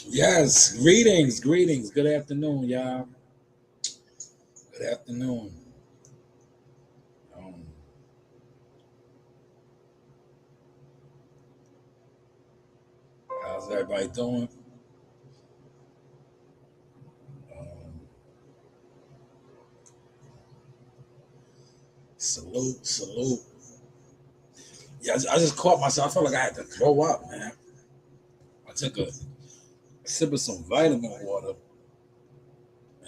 Yes, greetings, greetings. Good afternoon, y'all. Good afternoon. Um, how's everybody doing? Um, salute, salute. Yeah, I just caught myself. I felt like I had to throw up, man. I took a sip of some vitamin water,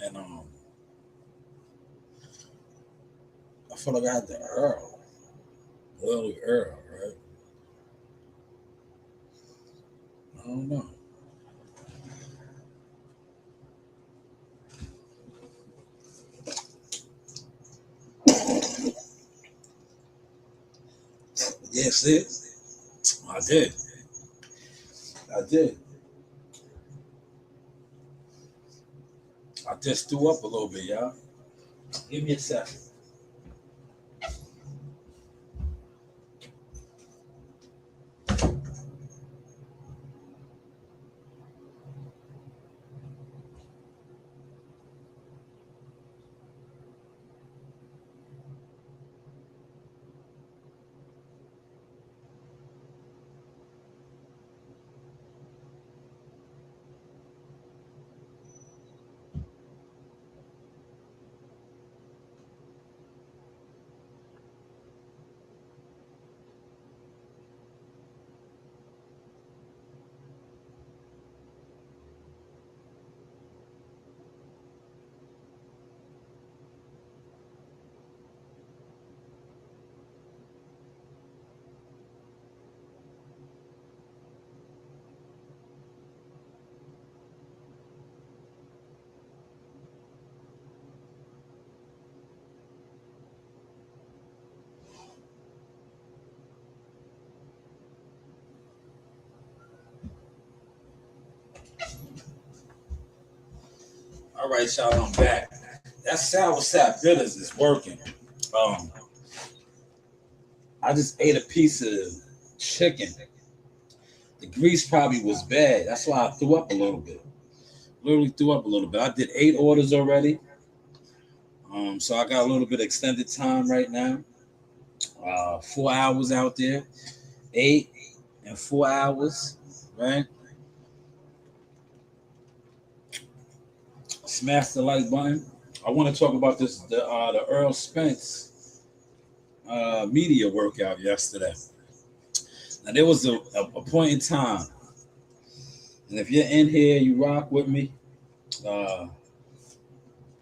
and I felt like I had to Earl, little Earl, right? I don't know. Yes, it. I did. I did. I just threw up a little bit, y'all. Give me a second. All right, y'all. I'm back. That sour sap bitters is working. Um, I just ate a piece of chicken. The grease probably was bad. That's why I threw up a little bit. Literally threw up a little bit. I did 8 orders already. So I got a little bit of extended time right now. 4 hours out there. 8 and 4 hours. Right? Smash the like button. I want to talk about the Errol Spence media workout yesterday. Now there was a point in time, and if you're in here, you rock with me. Uh,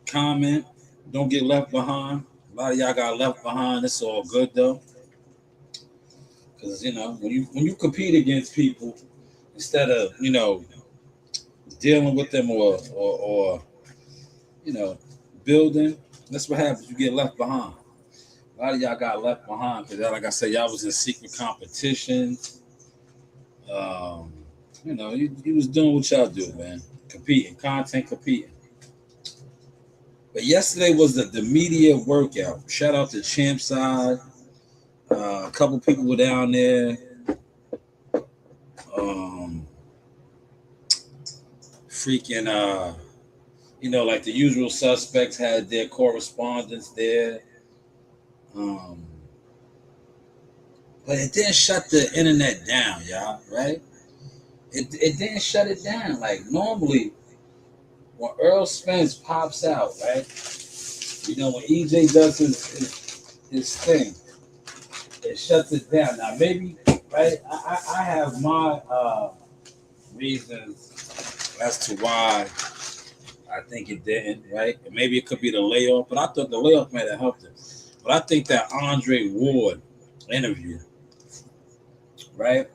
Comment. Don't get left behind. A lot of y'all got left behind. It's all good though, because when you compete against people instead of dealing with them or you know building, that's what happens. You get left behind. A lot of y'all got left behind because, like I said, y'all was in secret competitions. Um, you was doing what y'all do, man. Competing, content competing. But yesterday was the media workout. Shout out to Champside. A couple people were down there. Um, freaking, like the usual suspects had their correspondence there. Um, but it didn't shut the internet down, y'all, right? It didn't shut it down. Like normally, when Errol Spence pops out, right? When EJ does his thing, it shuts it down. Now maybe, right? I have my reasons as to why I think it didn't, right? And maybe it could be the layoff, but I thought the layoff might have helped him. But I think that Andre Ward interview, right,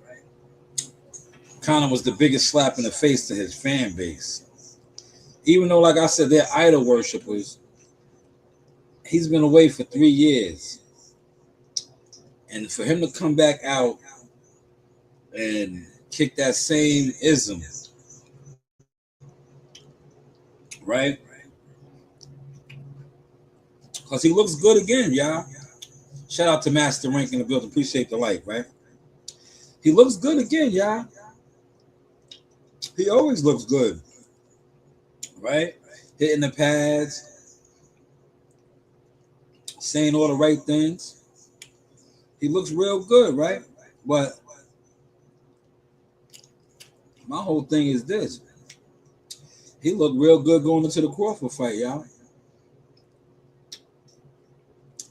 kind of was the biggest slap in the face to his fan base. Even though, like I said, they're idol worshippers, he's been away for 3 years. And for him to come back out and kick that same ism, right? Because he looks good again, y'all. Shout out to Master Rank in the building. Appreciate the like, right? He looks good again, y'all. He always looks good, right? Hitting the pads, saying all the right things. He looks real good, right? But my whole thing is this. He looked real good going into the Crawford fight, y'all.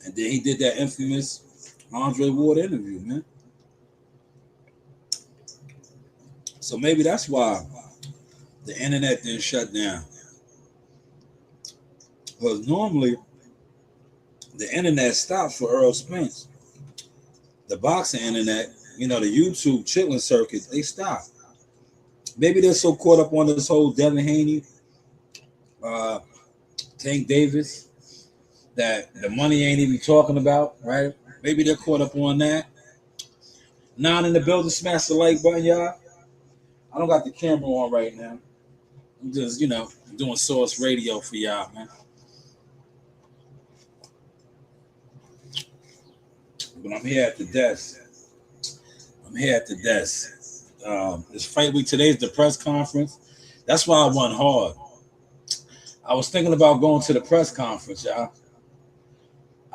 And then he did that infamous Andre Ward interview, man. So maybe that's why the internet didn't shut down. Because normally the internet stops for Errol Spence. The boxing internet, the YouTube chilling circuit, they stop. Maybe they're so caught up on this whole Devin Haney, uh, Tank Davis, that the money ain't even talking about, right? Maybe they're caught up on that. Nine in the building, smash the like button, y'all. I don't got the camera on right now. I'm just, doing source radio for y'all, man. But I'm here at the desk. This fight week, today's the press conference. That's why I won hard. I was thinking about going to the press conference, y'all.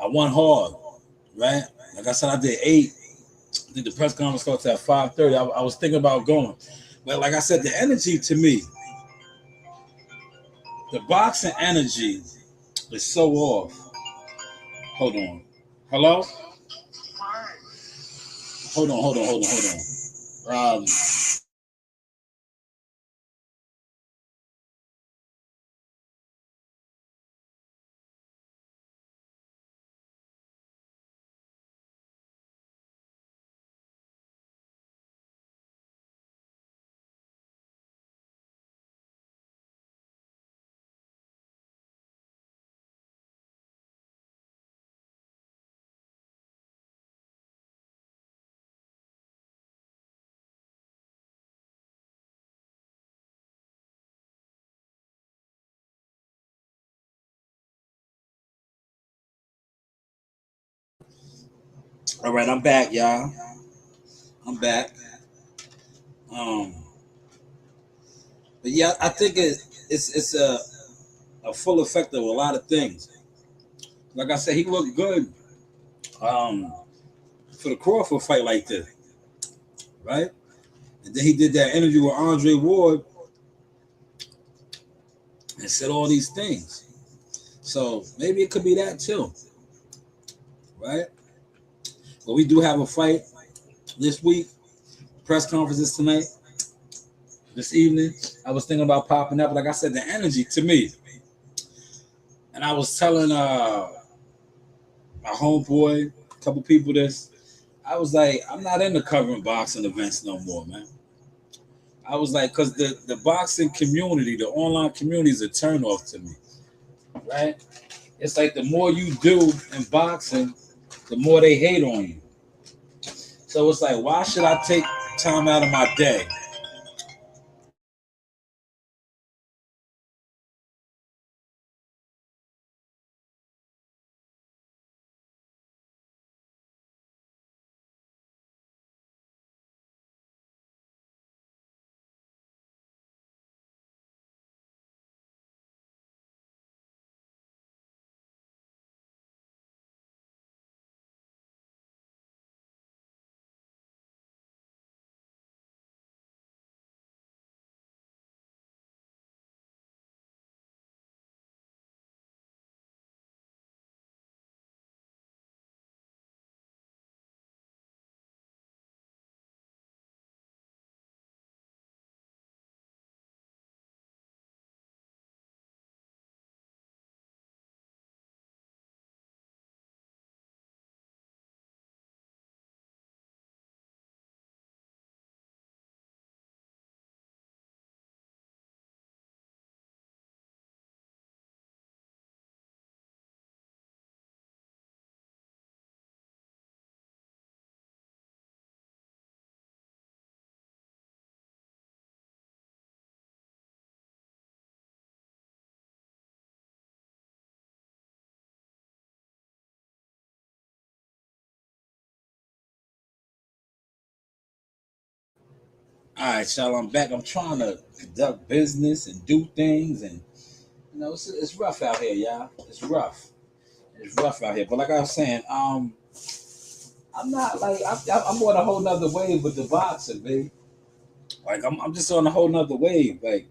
I won hard, right? Like I said, I did 8. I think the press conference starts at 5:30. I was thinking about going. But like I said, the energy to me, the boxing energy is so off. Hold on. Hello? Hold on. All right, I'm back, y'all. I'm back. Um, but yeah, I think it's a full effect of a lot of things. Like I said, he looked good um, for the Crawford fight like this, right? And then he did that interview with Andre Ward and said all these things. So maybe it could be that too, right? But we do have a fight this week. Press conferences tonight, this evening. I was thinking about popping up. Like I said, the energy to me. And I was telling my homeboy, a couple people this. I was like, I'm not into covering boxing events no more, man. I was like, because the boxing community, the online community is a turnoff to me, right? It's like the more you do in boxing, the more they hate on you. So it's like, why should I take time out of my day All right, y'all, I'm back. I'm trying to conduct business and do things, and it's rough out here, y'all. It's rough. It's rough out here. But like I was saying, I'm not like I'm on a whole nother wave with the boxing, baby. Like I'm just on a whole nother wave. Like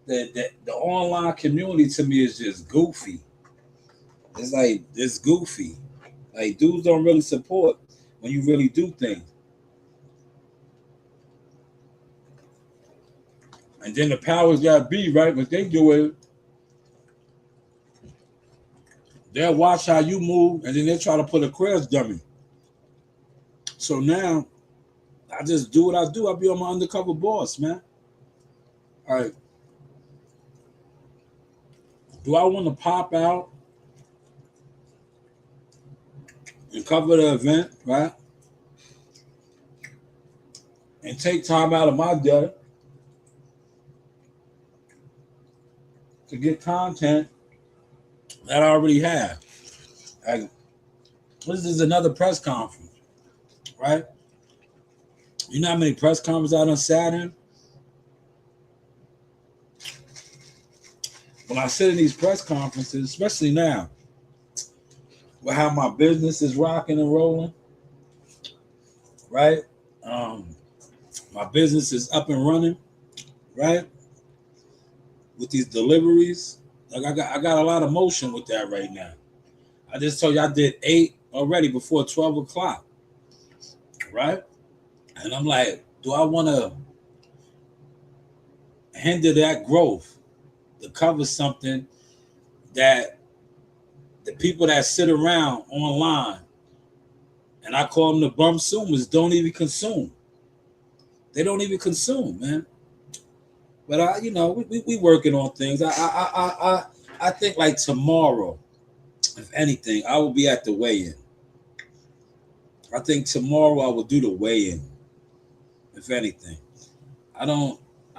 the online community to me is just goofy. It's like it's goofy. Like dudes don't really support when you really do things. And then the powers that be, right? What they do is they'll watch how you move, and then they try to put a crash dummy. So now I just do what I do. I be on my undercover boss, man. All right. Do I want to pop out and cover the event, right? And take time out of my day to get content that I already have. Like, this is another press conference, right? You know how many press conferences I done sat in? When I sit in these press conferences, especially now, with how my business is rocking and rolling, right? My business is up and running, right? With these deliveries, like I got a lot of motion with that right now. I just told you I did 8 already before 12 o'clock, right? And I'm like, do I want to hinder that growth to cover something that the people that sit around online, and I call them the bumsumers, don't even consume. They don't even consume, man. But we working on things. I think like tomorrow, if anything, I will be at the weigh-in. I think tomorrow I will do the weigh-in. If anything, I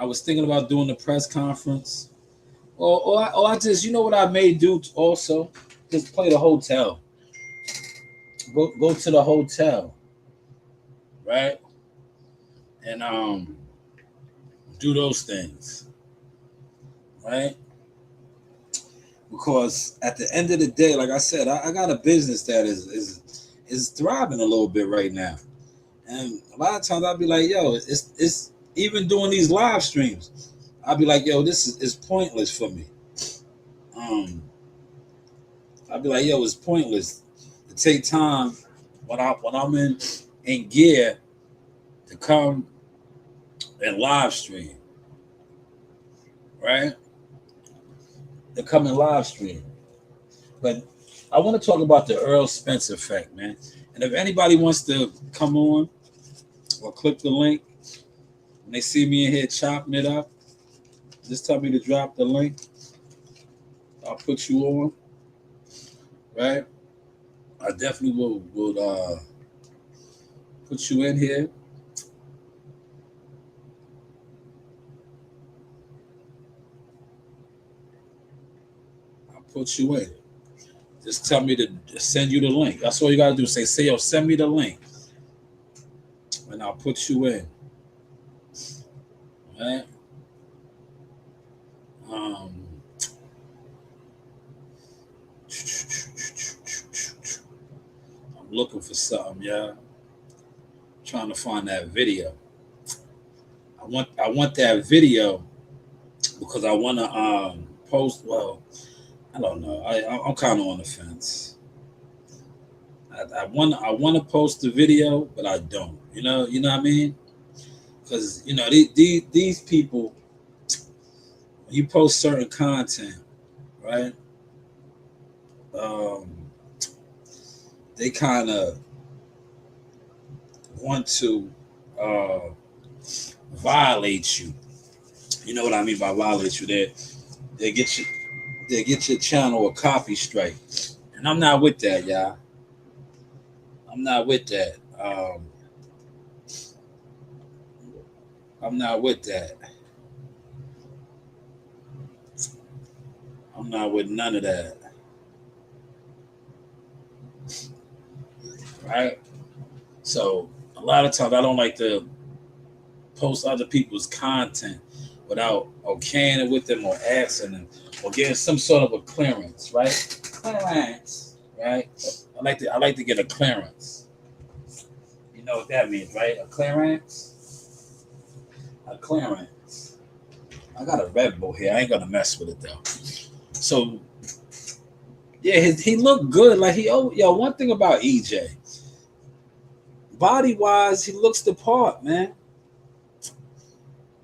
was thinking about doing the press conference, or I just, what I may do also, just play the hotel. Go to the hotel, right, and do those things, right? Because at the end of the day, like I said, I got a business that is thriving a little bit right now, and a lot of times I'll be like, yo, it's even doing these live streams, I'll be like, yo, this is pointless for me. I'll be like, yo, it's pointless to take time when I'm in gear to come and live stream, right? To come and live stream. But I want to talk about the Errol Spence effect, man. And if anybody wants to come on or click the link when they see me in here chopping it up, just tell me to drop the link. I'll put you on, right? I definitely will put you in here. I'll put you in. Just tell me to send you the link. That's all you gotta do. Say, yo, send me the link, and I'll put you in. Right? I'm looking for something, yeah. Trying to find that video. I want that video because I want to post. Well, I don't know. I'm kind of on the fence. I want to post the video, but I don't. You know what I mean? Because these people, when you post certain content, right? They kind of want to violate you. You know what I mean by violate you? They get your channel a copy strike, and I'm not with that, y'all. I'm not with that. I'm not with that. I'm not with none of that. Right? So a lot of times I don't like to post other people's content without okaying it with them or asking them or getting some sort of a clearance, right? Clearance, right? I like to get a clearance. You know what that means, right? A clearance. A clearance. I got a Red Bull here. I ain't gonna mess with it though. So yeah, he looked good. Like one thing about EJ, body wise, he looks the part, man.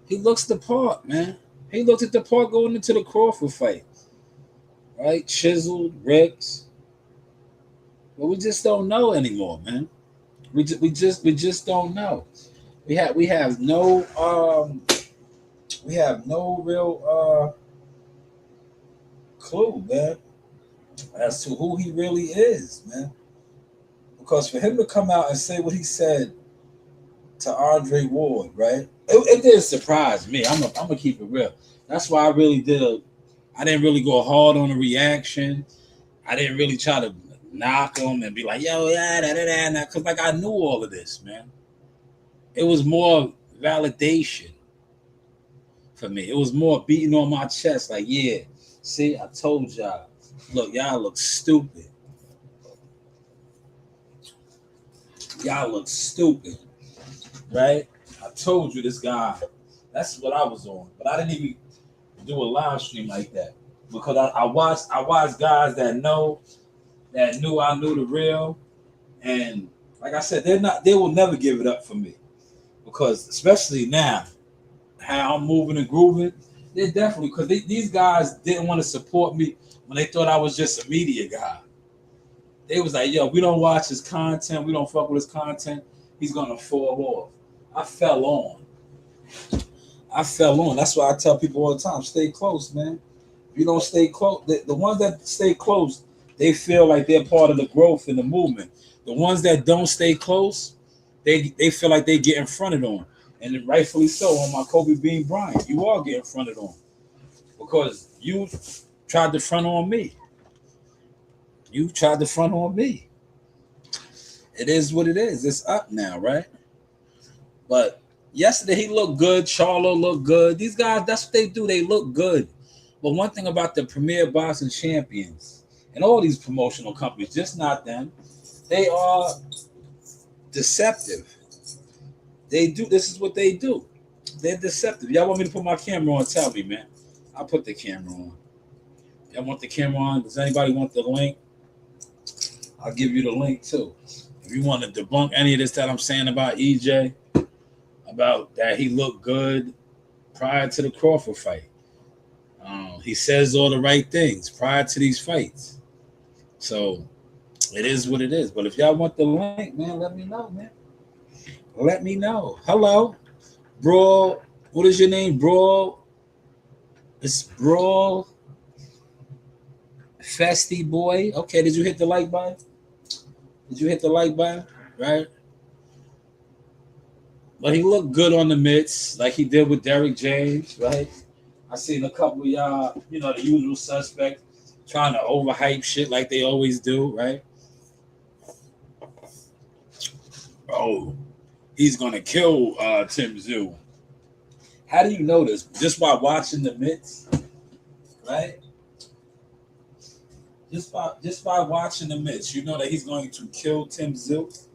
He looks the part, man. He looked at the part going into the Crawford fight, right? Chiseled, ripped, but we just don't know anymore, man. We just don't know. We have no real clue, man, as to who he really is, man. Because for him to come out and say what he said to Andre Ward, right? It did surprise me. I'm gonna keep it real. That's why I didn't really go hard on the reaction. I didn't really try to knock him and be like, yo, yeah, da. Because like I knew all of this, man. It was more validation for me. It was more beating on my chest, like, yeah, see, I told y'all. Look, y'all look stupid. Y'all look stupid, right? I told you this guy. That's what I was on, but I didn't even do a live stream like that because I watched guys that knew I knew the real, and like I said, they will never give it up for me because especially now, how I'm moving and grooving, they definitely because these guys didn't want to support me when they thought I was just a media guy. They was like, yo, we don't watch his content. We don't fuck with his content. He's going to fall off. I fell on. That's why I tell people all the time, stay close, man. If you don't stay close, the ones that stay close, they feel like they're part of the growth in the movement. The ones that don't stay close, they feel like they getting fronted on. And rightfully so on my Kobe Bean Bryant. You are getting fronted on because you tried to front on me. You tried to front on me. It is what it is. It's up now, right? But yesterday he looked good. Charlo looked good. These guys, that's what they do. They look good. But one thing about the Premier Boxing Champions and all these promotional companies, just not them, they are deceptive. They do. This is what they do. They're deceptive. Y'all want me to put my camera on? Tell me, man. I'll put the camera on. Y'all want the camera on? Does anybody want the link? I'll give you the link too. If you want to debunk any of this that I'm saying about EJ, about that he looked good prior to the Crawford fight. He says all the right things prior to these fights. So it is what it is. But if y'all want the link, man, let me know, man. Let me know. Hello, Brawl. What is your name, Brawl? It's Brawl Festy Boy. Okay, did you hit the like button? Right? But he looked good on the mitts, like he did with Derrick James, right? I seen a couple of y'all, the usual suspects trying to overhype shit like they always do, right? Oh, he's gonna kill Tim Tszyu. How do you know this? Just by watching the mitts, right? Just by watching the mitts, you know that he's going to kill Tim Tszyu.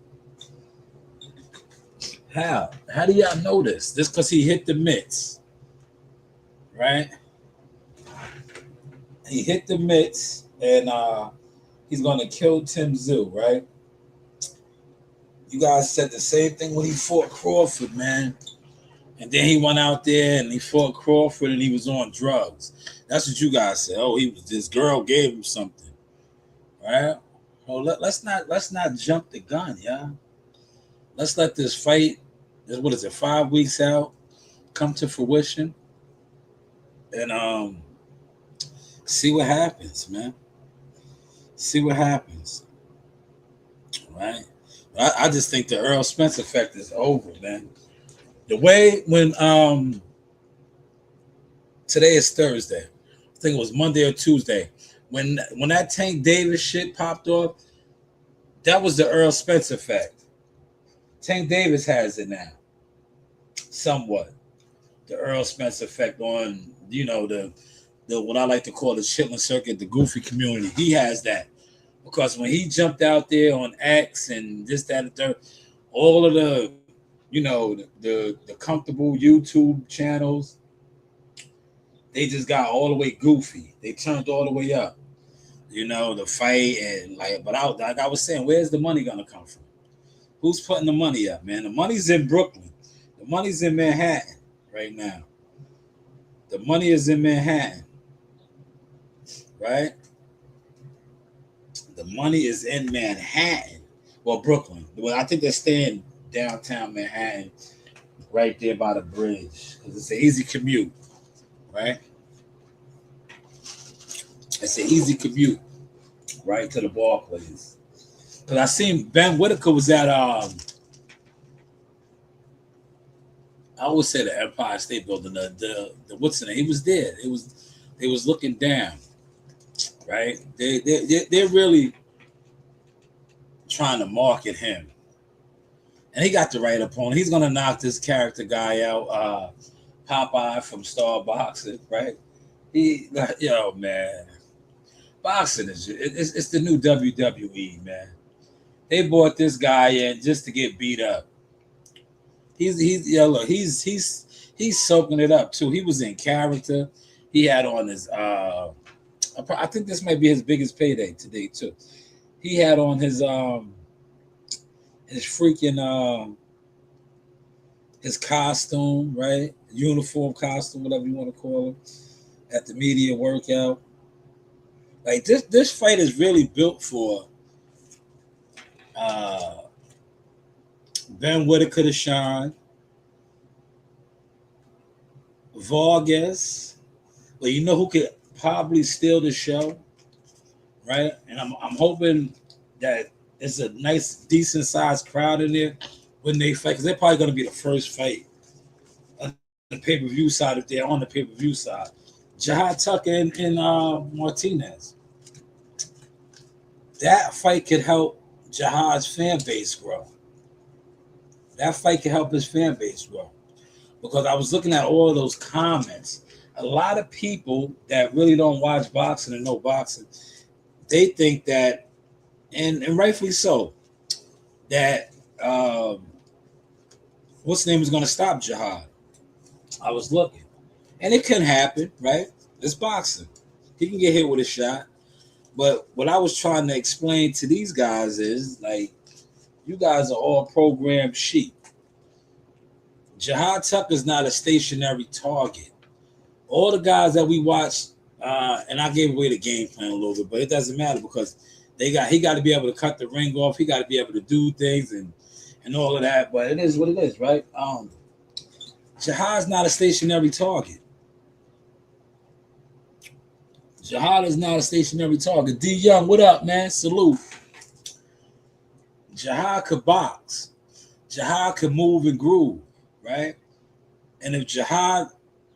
How? How do y'all know this? Just because he hit the mitts, right? He hit the mitts, and he's going to kill Tim Tszyu, right? You guys said the same thing when he fought Crawford, man. And then he went out there and he fought Crawford and he was on drugs. That's what you guys said. Oh, this girl gave him something, right? Well, let's not jump the gun, yeah. Let's let this fight. What is it? 5 weeks out, come to fruition, and see what happens, man. See what happens, right? I just think the Errol Spence effect is over, man. The way when today is Thursday, I think it was Monday or Tuesday, when that Tank Davis shit popped off, that was the Errol Spence effect. Tank Davis has it now. somewhat. The Errol Spence effect on, the what I like to call the chitlin circuit, the goofy community. He has that. Because when he jumped out there on X and this, that, and third, all of the, the comfortable YouTube channels, they just got all the way goofy. They turned all the way up. The fight and like I was saying, where's the money gonna come from? Who's putting the money up, man? The money's in Brooklyn. The money's in Manhattan right now. The money is in Manhattan, right? The money is in Manhattan. Well, Brooklyn. Well, I think they're staying downtown Manhattan, right there by the bridge, because it's an easy commute, right? It's an easy commute, right, to the ball place. Because I seen Ben Whitaker was at I always say the Empire State Building, the what's the name? He was there. They was looking down, right? They're really trying to market him, and he got the right opponent. He's gonna knock this character guy out, Popeye from Star Boxing, right? Man, boxing is it's the new WWE, man. They brought this guy in just to get beat up. He's soaking it up too. He was in character. He had on his I think this might be his biggest payday today too. He had on his freaking his costume, right? Uniform costume, whatever you want to call it, at the media workout. Like this fight is really built for Ben Whitaker to shine. Vargas, well, who could probably steal the show, right? And I'm hoping that it's a nice, decent sized crowd in there when they fight, because they're probably going to be the first fight on the pay-per-view side if they're on the pay-per-view side. Jihad Tucker and Martinez. That fight could help Jihad's fan base grow. That fight could help his fan base grow. Because I was looking at all of those comments. A lot of people that really don't watch boxing and know boxing, they think that, and rightfully so, that what's the name is going to stop Jihad. I was looking. And it can happen, right? It's boxing. He can get hit with a shot. But what I was trying to explain to these guys is, like, you guys are all programmed sheep. Jihad Tucker's not a stationary target. All the guys that we watched, and I gave away the game plan a little bit, but it doesn't matter because he got to be able to cut the ring off. He got to be able to do things and all of that. But it is what it is, right? Jihad's not a stationary target. Jihad is not a stationary target. D Young, what up, man? Salute. Jihad could box. Jihad could move and groove, right? And if Jihad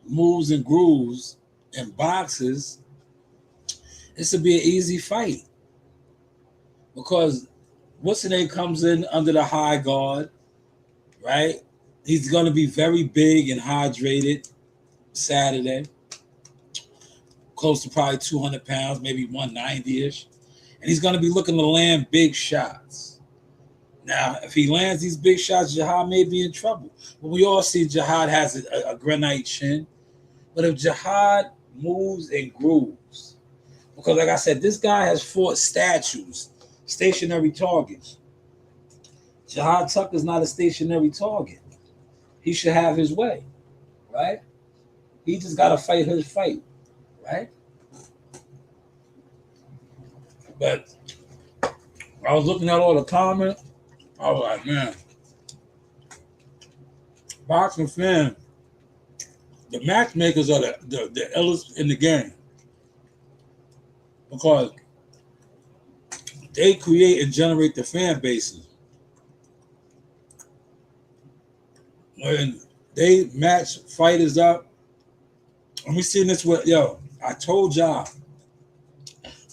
moves and grooves and boxes, this would be an easy fight. Because what's the name comes in under the high guard, right? He's going to be very big and hydrated Saturday. Close to probably 200 pounds, maybe 190-ish. And he's going to be looking to land big shots. Now, if he lands these big shots, Jihad may be in trouble. But we all see Jihad has a granite chin. But if Jihad moves and grooves, because like I said, this guy has fought statues, stationary targets. Jihad Tucker's not a stationary target. He should have his way, right? He just got to fight his fight, right? But I was looking at all the comments. I was like, man, boxing fan, the matchmakers are the illest in the game. Because they create and generate the fan bases. When they match fighters up, and we seen this with, I told y'all,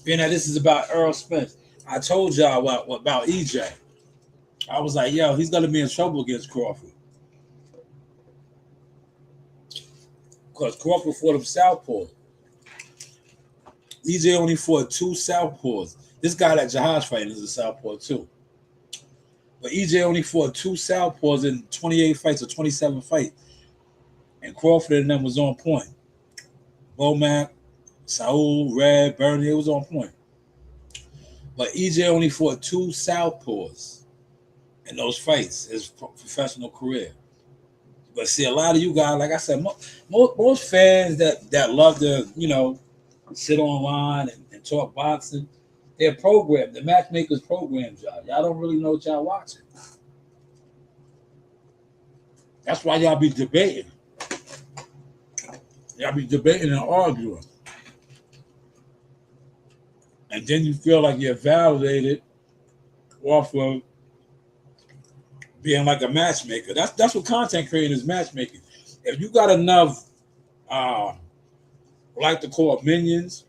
being that this is about Errol Spence, I told y'all what about EJ. I was like, he's going to be in trouble against Crawford. because Crawford fought him southpaw. EJ only fought 2 southpaws. This guy that Jihad's fighting is a southpaw too. But EJ only fought 2 southpaws in 28 fights or 27 fights. And Crawford and them was on point. Bomac, Saul, Red, Bernie, it was on point. But EJ only fought 2 southpaws in those fights, his professional career. But see, a lot of you guys, like I said, most fans that love to, sit online and talk boxing, they're programmed. The matchmakers programmed y'all. Y'all don't really know what y'all watching. That's why y'all be debating. Y'all be debating and arguing. And then you feel like you're validated off of being like a matchmaker. That's what content creating is, matchmaking. If you got enough, like to call minions,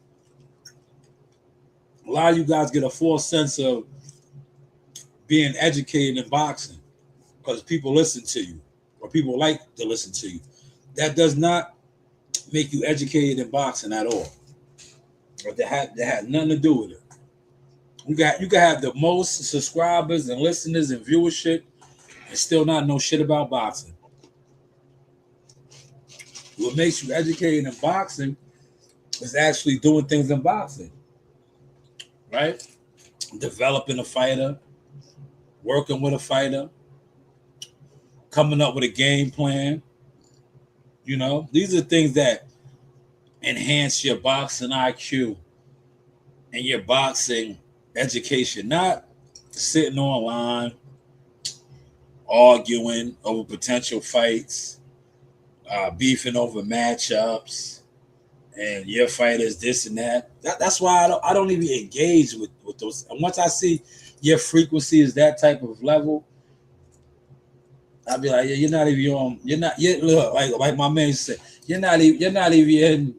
a lot of you guys get a false sense of being educated in boxing because people listen to you or people like to listen to you. That does not make you educated in boxing at all. But that had nothing to do with it. You can have the most subscribers and listeners and viewership and still not know shit about boxing. What makes you educated in boxing is actually doing things in boxing, right? Developing a fighter, working with a fighter, coming up with a game plan. These are things that enhance your boxing IQ and your boxing education, not sitting online, arguing over potential fights, beefing over matchups, and your fighter's this and that. That's why I don't even engage with those. And once I see your frequency is that type of level, I'll be like, yeah, you're not even on. You're not yet. Look, like my man said, you're not even in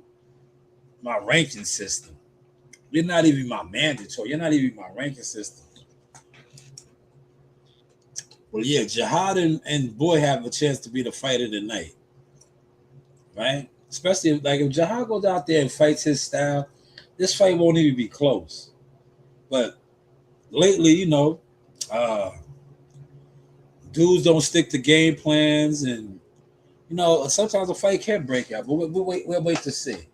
my ranking system. You're not even my mandatory. You're not even my ranking system. Well, yeah, Jihad and Boy have a chance to be the fight of the night, right? Especially if Jihad goes out there and fights his style, this fight won't even be close. But lately, dudes don't stick to game plans, and sometimes a fight can break out. But we'll wait to see.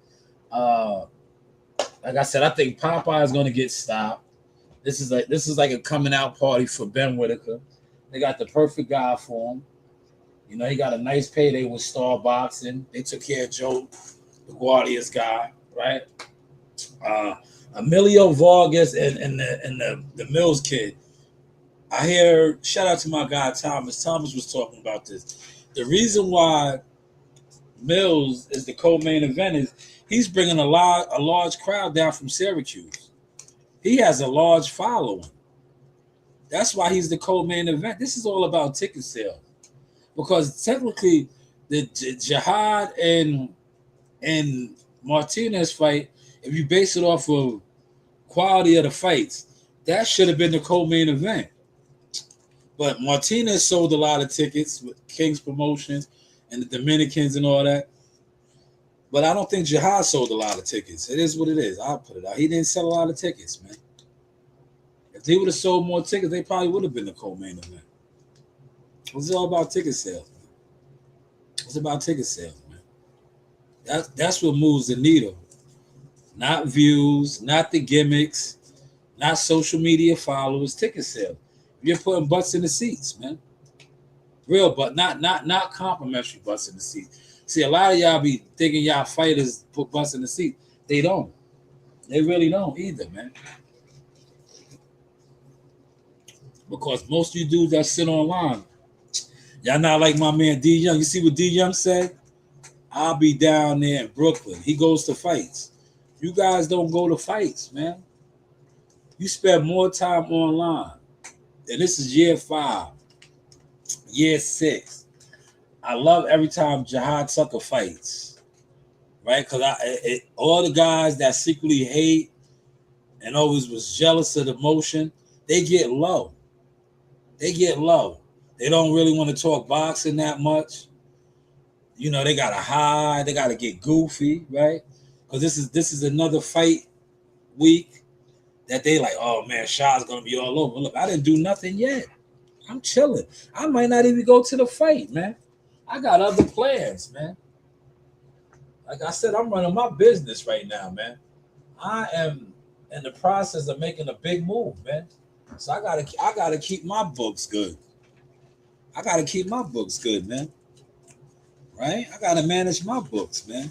Like I said, I think Popeye is going to get stopped. This is like a coming out party for Ben Whitaker. They got the perfect guy for him. He got a nice payday with Star Boxing. They took care of Joe, the Guardia's guy, right? Emilio Vargas and the Mills kid. I hear, shout out to my guy Thomas. Thomas was talking about this. The reason why Mills is the co-main event is he's bringing a large crowd down from Syracuse. He has a large following. That's why he's the co-main event. This is all about ticket sales. Because technically, the Jihad and Martinez fight, if you base it off of quality of the fights, that should have been the co-main event. But Martinez sold a lot of tickets with King's Promotions and the Dominicans and all that. But I don't think Jihad sold a lot of tickets. It is what it is. I'll put it out. He didn't sell a lot of tickets, man. If they would have sold more tickets, they probably would have been the co-main event. It's all about ticket sales, man. It's about ticket sales, man. That's what moves the needle. Not views, not the gimmicks, not social media followers, ticket sales. You're putting butts in the seats, man. Real butt, not complimentary butts in the seats. See, a lot of y'all be thinking y'all fighters put butts in the seat. They don't. They really don't either, man. Because most of you dudes that sit online, y'all not like my man D Young. You see what D Young said? I'll be down there in Brooklyn. He goes to fights. You guys don't go to fights, man. You spend more time online. And this is year 5, year 6. I love every time Jihad Tucker fights, right? Because all the guys that secretly hate and always was jealous of the motion, they get low. They get low. They don't really want to talk boxing that much. You know, they gotta hide, they gotta get goofy, right? Because this is another fight week that they like, oh man, Shaw's gonna be all over. Look, I didn't do nothing yet. I'm chilling. I might not even go to the fight, man. I got other plans, man. Like I said, I'm running my business right now, man. I am in the process of making a big move, man. So I gotta keep my books good. I gotta keep my books good, man. Right? I gotta manage my books, man.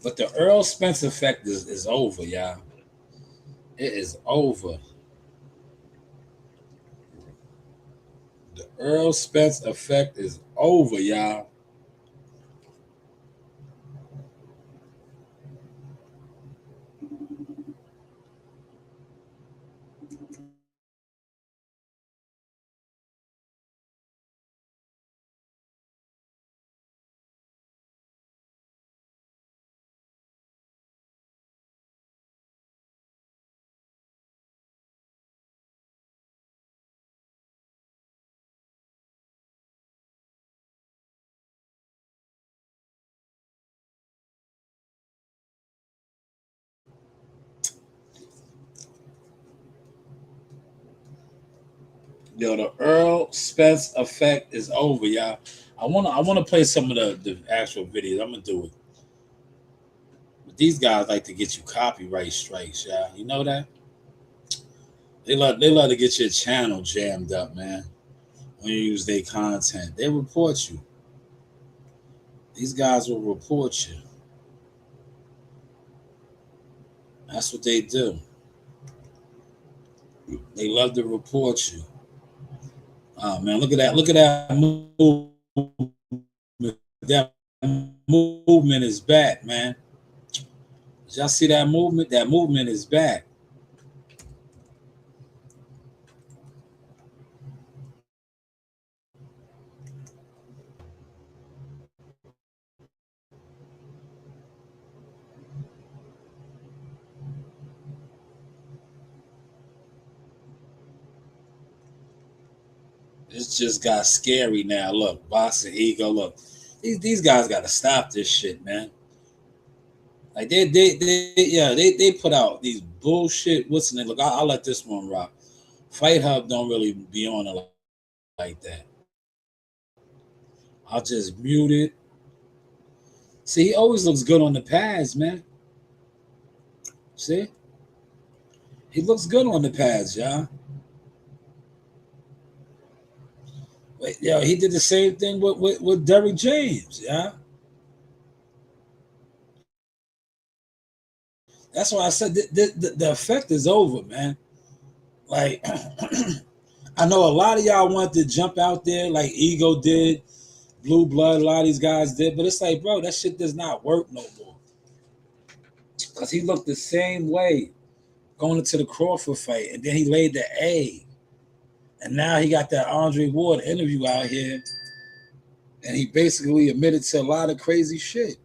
But the Earl Spence effect is over, y'all. It is over. The Earl Spence effect is over, y'all. Yo, the Earl Spence effect is over, y'all. I wanna play some of the actual videos. I'm gonna do it. But these guys like to get you copyright strikes, y'all. You know that? They love to get your channel jammed up, man. When you use their content. They report you. These guys will report you. That's what they do. They love to report you. Oh man, look at that! Look at that movement. That movement is back, man. Did y'all see that movement? That movement is back. It's just got scary now. Look, boxing ego. Look, these guys got to stop this shit, man. Like they put out these bullshit. What's the name? Look, I'll let this one rock. Fight Hub don't really be on it like that. I'll just mute it. See, he always looks good on the pads, man. See, he looks good on the pads, y'all. Wait, yo, he did the same thing with Derrick James, yeah. That's why I said the effect is over, man. Like, I know a lot of y'all want to jump out there like Ego did, Blue Blood, a lot of these guys did, but it's like, bro, that shit does not work no more. Because he looked the same way going into the Crawford fight, and then he laid the egg. And now he got that Andre Ward interview out here, and he basically admitted to a lot of crazy shit.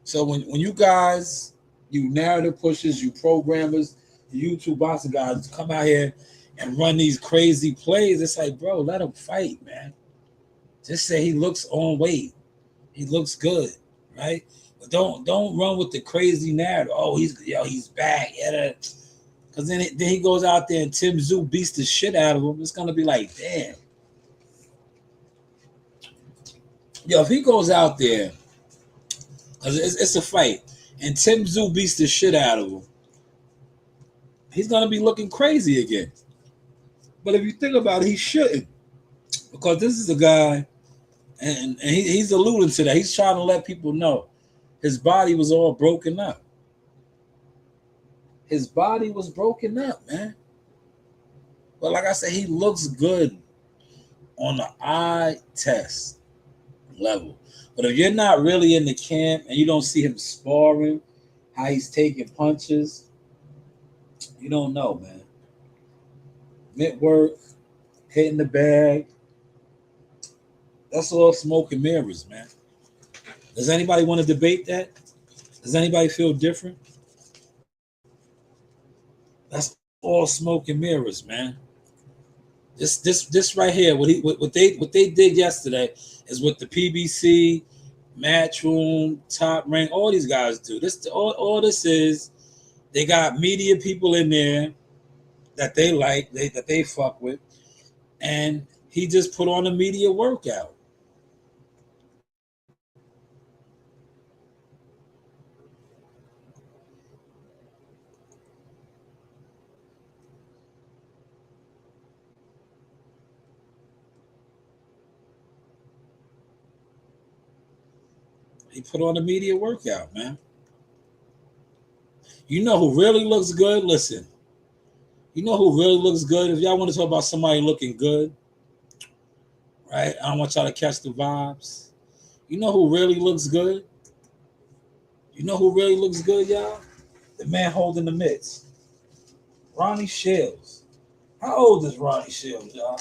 So when you guys, you narrative pushers, you programmers, you YouTube boxing guys come out here and run these crazy plays, it's like, bro, let him fight, man. Just say he looks on weight. He looks good, right? But don't run with the crazy narrative. Oh, he's back. Because then he goes out there and Tim Zoo beats the shit out of him. It's gonna be like, damn. Yo, if he goes out there, because it's a fight, and Tim Zoo beats the shit out of him, he's gonna be looking crazy again. But if you think about it, he shouldn't, because this is a guy, and he's alluding to that. He's trying to let people know his body was all broken up. His body was broken up, man. But like I said, he looks good on the eye test level. But if you're not really in the camp and you don't see him sparring, how he's taking punches, you don't know, man. Mitt work, hitting the bag, that's all smoke and mirrors, man. Does anybody want to debate that? Does anybody feel different? That's all smoke and mirrors, man. This right here, what they did yesterday is what the PBC, Matchroom, Top Rank, all these guys do. All this is they got media people in there that they like, that they fuck with, and he just put on a media workout. He put on a media workout, man. You know who really looks good? Listen, you know who really looks good? If y'all want to talk about somebody looking good, right? I don't want y'all to catch the vibes. You know who really looks good? You know who really looks good, y'all? The man holding the mitts. Ronnie Shields. How old is Ronnie Shields, y'all?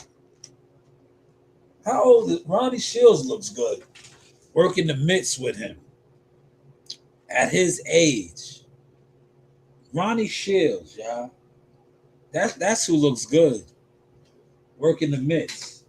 How old is Ronnie Shields looks good. Working the mitts with him. At his age. Ronnie Shields, y'all. That's who looks good. Working the mitts.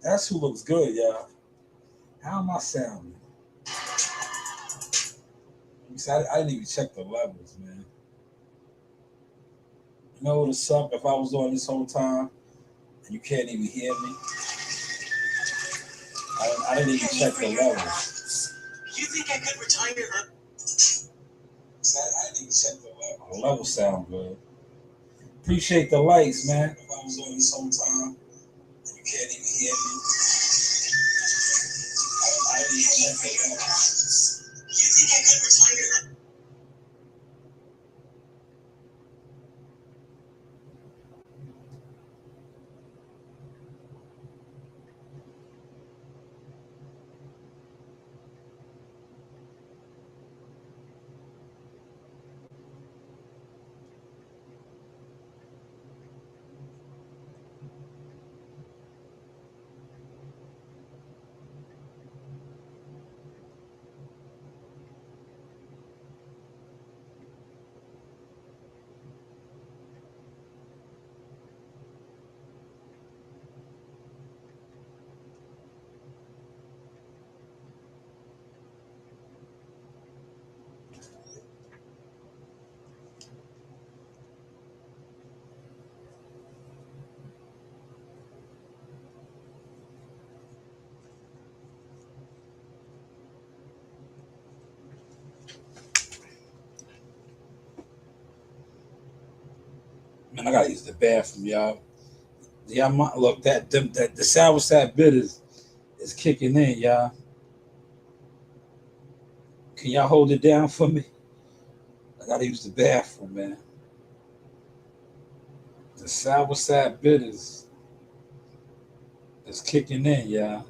That's who looks good, y'all. How am I sounding? I didn't even check the levels, man. You know what would suck if I was on this whole time and you can't even hear me? I didn't even check the levels. You think I could retire? I didn't even check the levels. The levels sound good. Appreciate the likes, man. If I was on this whole time and you can't even hear me, I didn't even check the levels. You think I could retire? Man, I gotta use the bathroom, y'all. Yeah, look, that the sour sap bitters is kicking in, y'all. Can y'all hold it down for me? I gotta use the bathroom, man. The sour sap bitters is kicking in, y'all.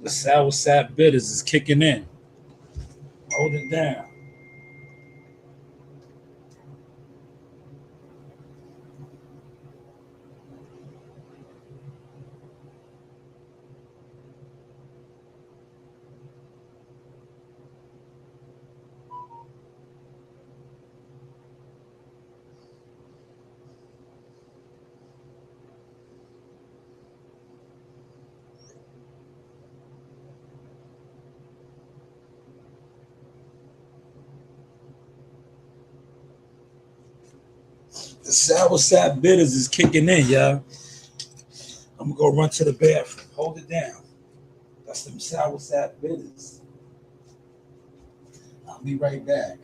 The sour sap bitters is kicking in. Hold it down. The sour sap bitters is kicking in, y'all. I'm gonna go run to the bathroom. Hold it down. That's some sour sap bitters. I'll be right back.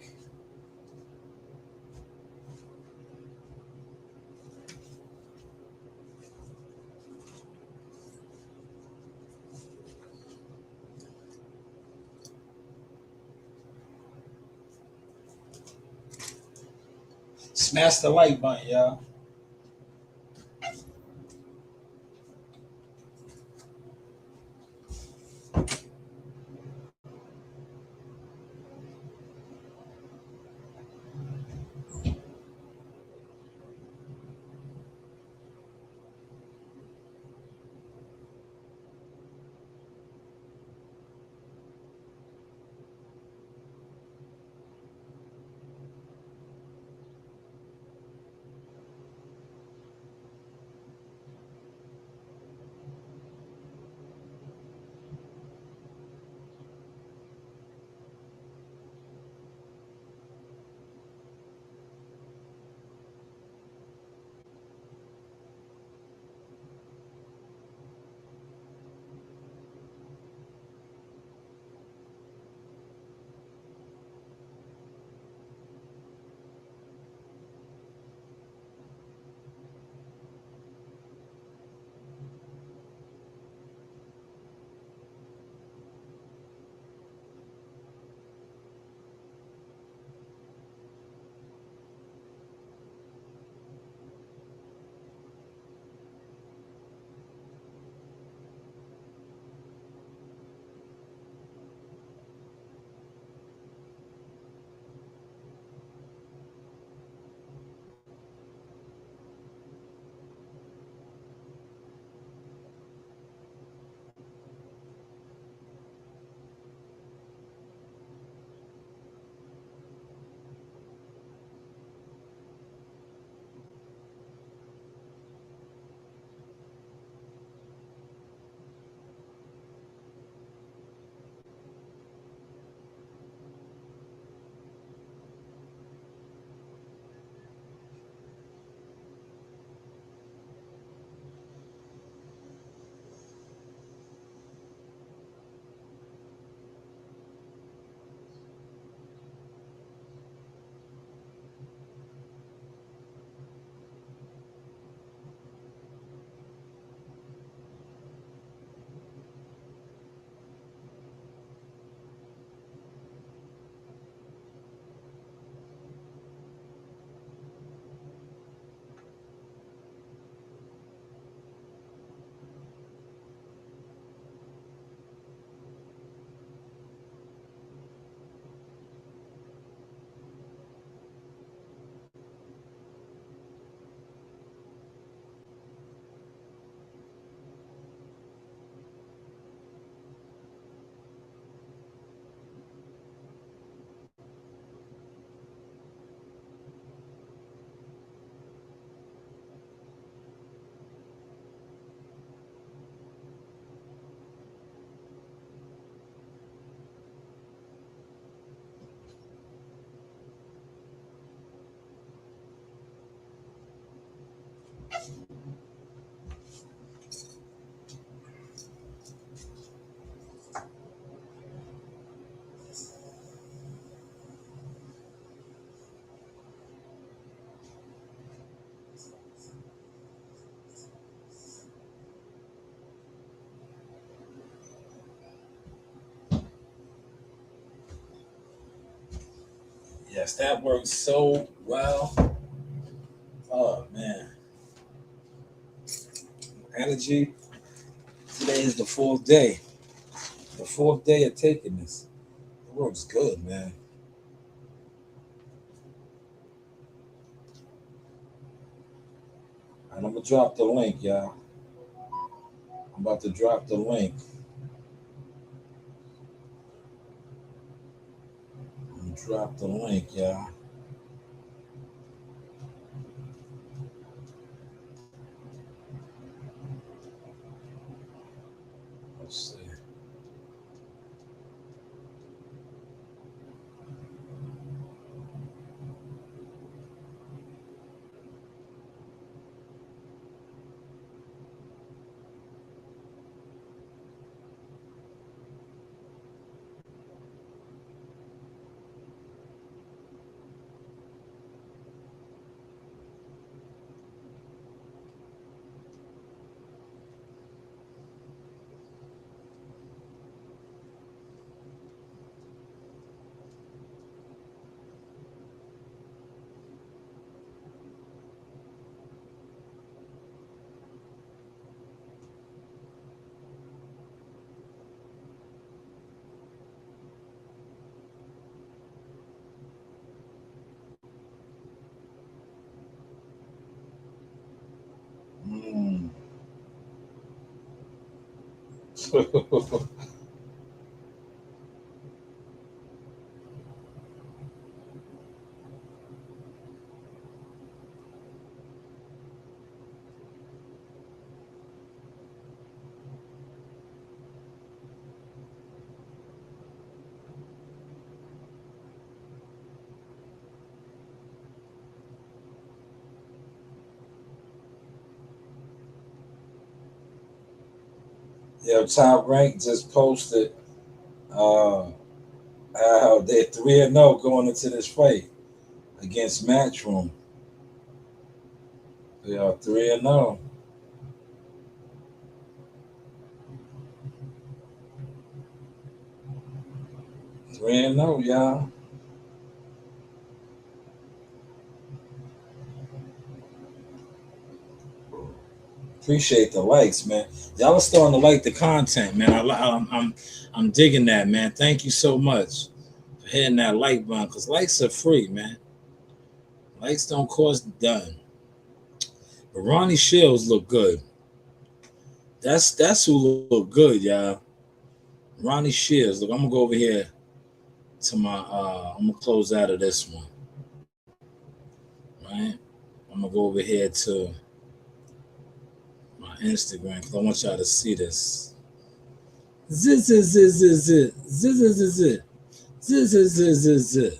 Smash the like button, y'all. Yes, that works so well. Oh man, energy. Today is the fourth day. The fourth day of taking this. It works good, man. And I'm gonna drop the link, y'all. I'm about to drop the link. I'm gonna drop the link, y'all. Let's see. Mm. Yeah, Top Rank just posted how they're 3-0 going into this fight against Matchroom. They are 3-0. 3-0, y'all. Appreciate the likes, man. Y'all are starting to like the content, man. I'm digging that, man. Thank you so much for hitting that like button, because likes are free, man. Likes don't cost a dime. But Ronnie Shields look good. That's who look good, y'all. Ronnie Shields. Look, I'm gonna go over here to my I'm gonna close out of this one. Right? I'm gonna go over here to my Instagram because I want y'all to see this. Zit zit zit zit zit zit zit zit zit zit zit zit zit zit.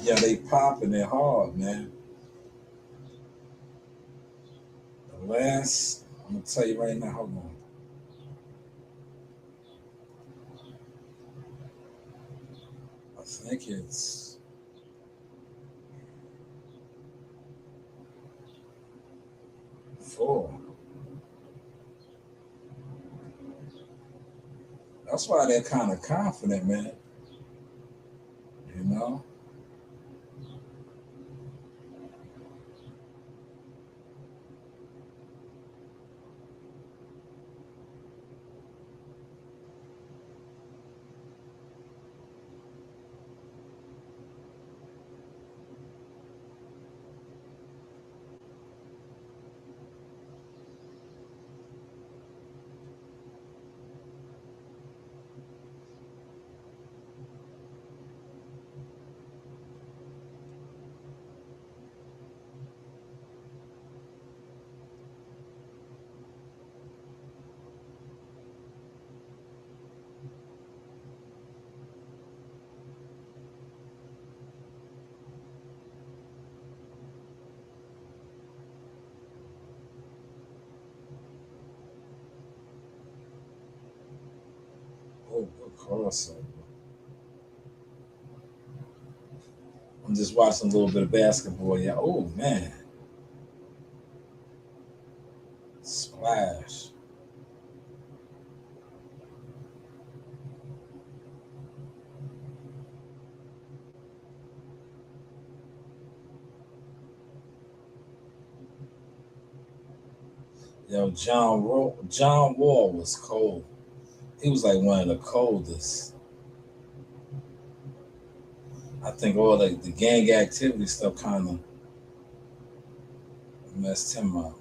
Yeah, they popping it hard, man. The last, I'm gonna tell you right now. Hold on. I think it's That's why they're kind of confident, man. You know. Oh, good crossover. I'm just watching a little bit of basketball. Yeah. Oh man, splash. Yo, John Wall was cold. He was like one of the coldest. I think all the gang activity stuff kind of messed him up.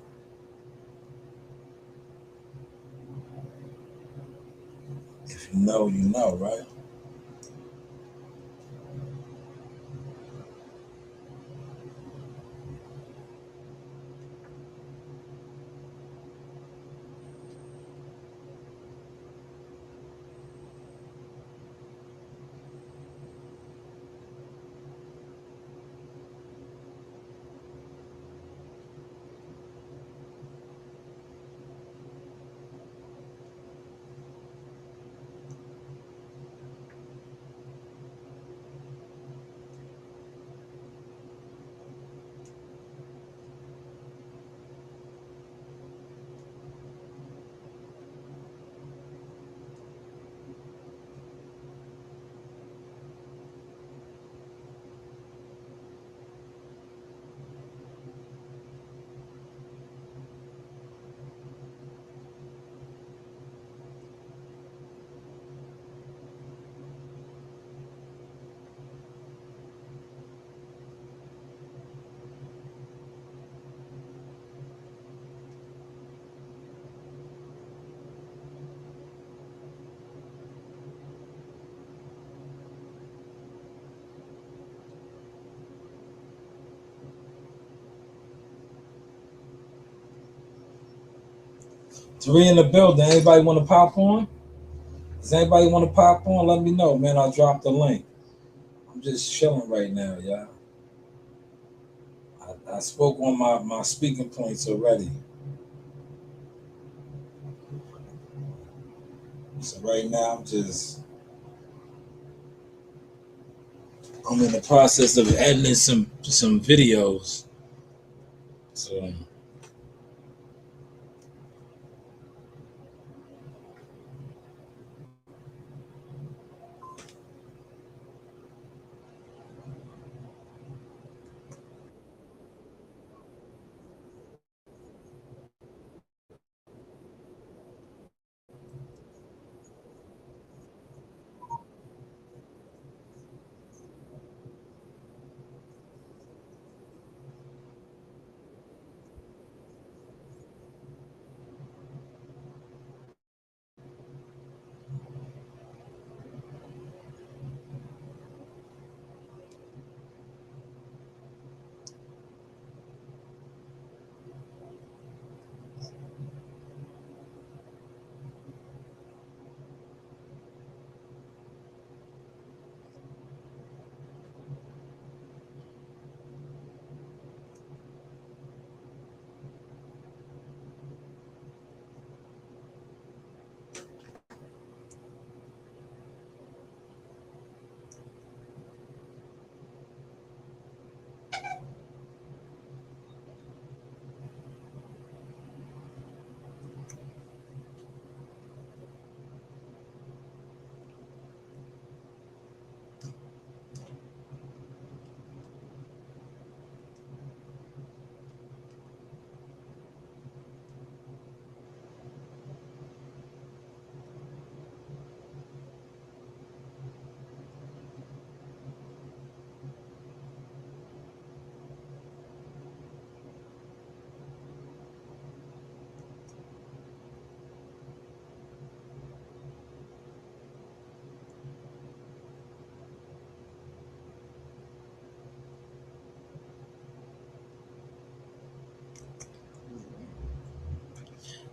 If you know, you know, right? Three in the building. Anybody want to pop on? Does anybody want to pop on? Let me know, man. I'll drop the link. I'm just chilling right now, y'all. I spoke on my speaking points already. So right now I'm in the process of editing some videos. So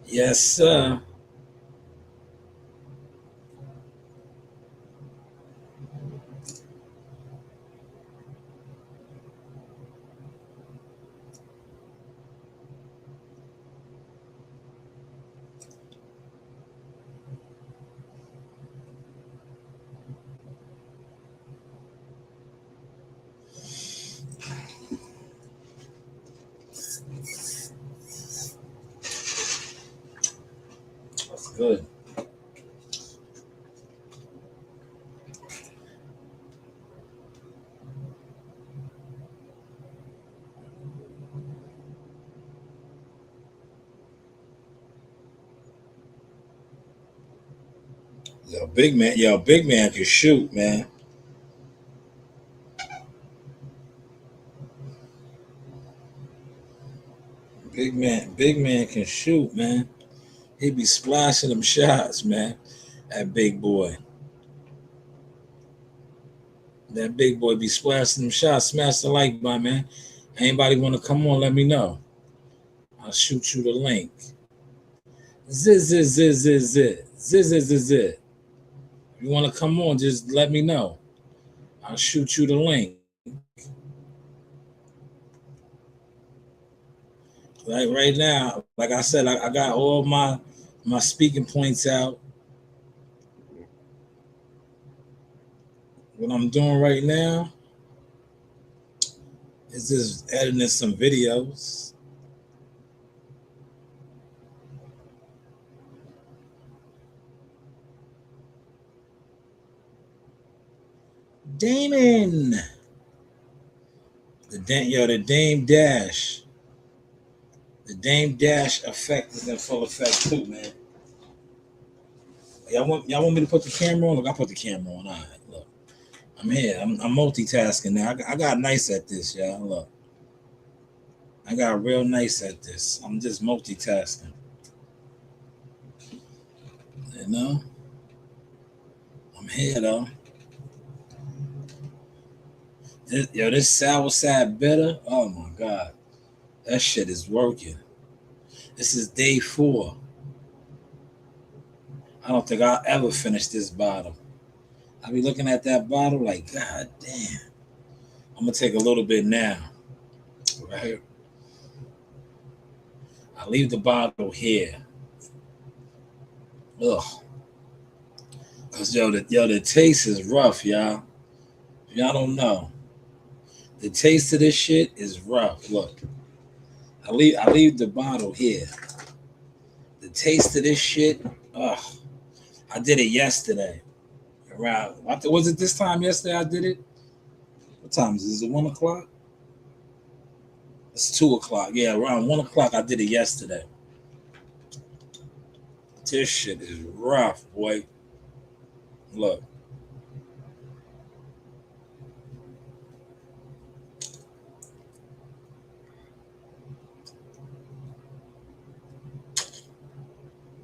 Yes, sir. That's good. Big man can shoot, man. Big man can shoot, man. He be splashing them shots, man. That big boy. That big boy be splashing them shots. Smash the like button, man. Anybody want to come on, let me know. I'll shoot you the link. Zit, zit, zit, zit, zit. Zit, zit, zit, zit. If you want to come on, just let me know. I'll shoot you the link. Right now, like I said, I got all my speaking points out. What I'm doing right now is just editing some videos. Damon, the Dame Dash, effect is in full effect too, man. Y'all want me to put the camera on? Look, I put the camera on. All right, look, I'm here. I'm multitasking now. I got nice at this, y'all. Look, I got real nice at this. I'm just multitasking. You know, I'm here though. This sour side bitter. Oh my god, that shit is working. This is day 4. I don't think I'll ever finish this bottle. I'll be looking at that bottle like, God damn. I'm gonna take a little bit now. Right? I leave the bottle here. Ugh. Cause the taste is rough, y'all. Y'all don't know. The taste of this shit is rough. Look. I leave the bottle here. The taste of this shit, ugh. I did it yesterday. Around was it this time yesterday I did it? What time is it? 1 o'clock? It's 2 o'clock. Yeah, around 1 o'clock I did it yesterday. This shit is rough, boy. Look.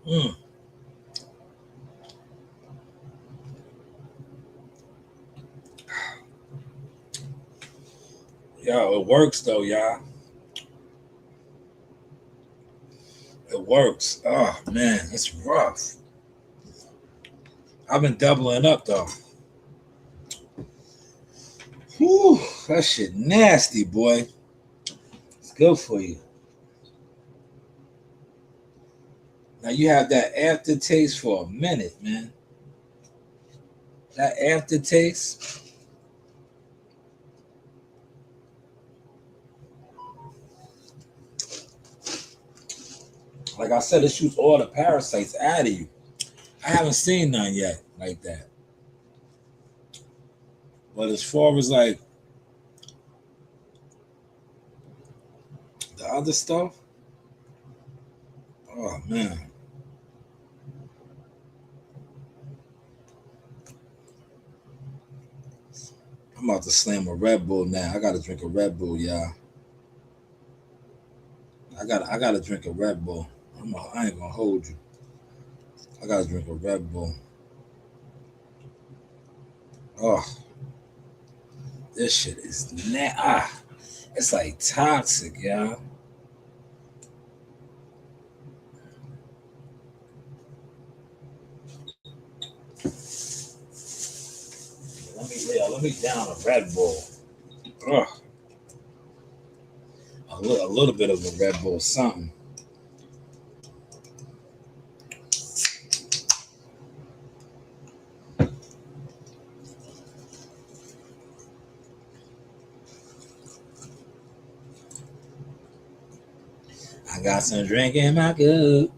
Mm. Yo, it works though, y'all. It works. Oh man, it's rough. I've been doubling up though. Whew, that shit nasty, boy. It's good for you. Now you have that aftertaste for a minute, man. That aftertaste. Like I said, it shoots all the parasites out of you. I haven't seen none yet like that. But as far as like the other stuff, oh man. I'm about to slam a Red Bull now. I gotta drink a Red Bull, y'all. I gotta drink a Red Bull. I ain't gonna hold you. I gotta drink a Red Bull. Oh, this shit is it's like toxic, y'all. Yeah, let me down a Red Bull. Ugh. A little bit of a Red Bull, something. I got some drink in my cup.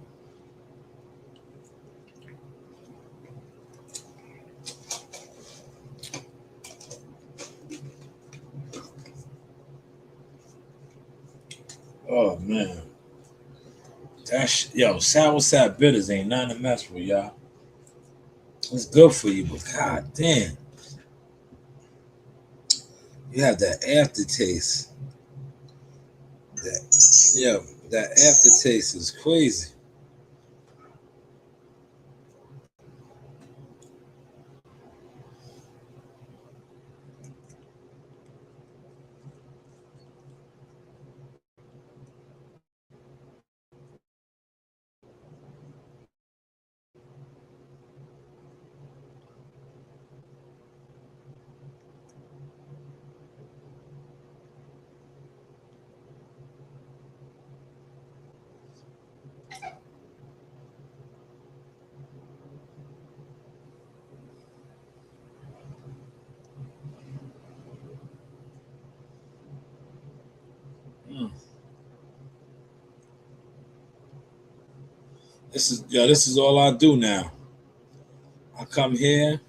Oh man, sour sap bitters ain't nothing to mess with, y'all. It's good for you, but god damn, you have that aftertaste. That aftertaste is crazy. Mm. This is all I do now. I come here,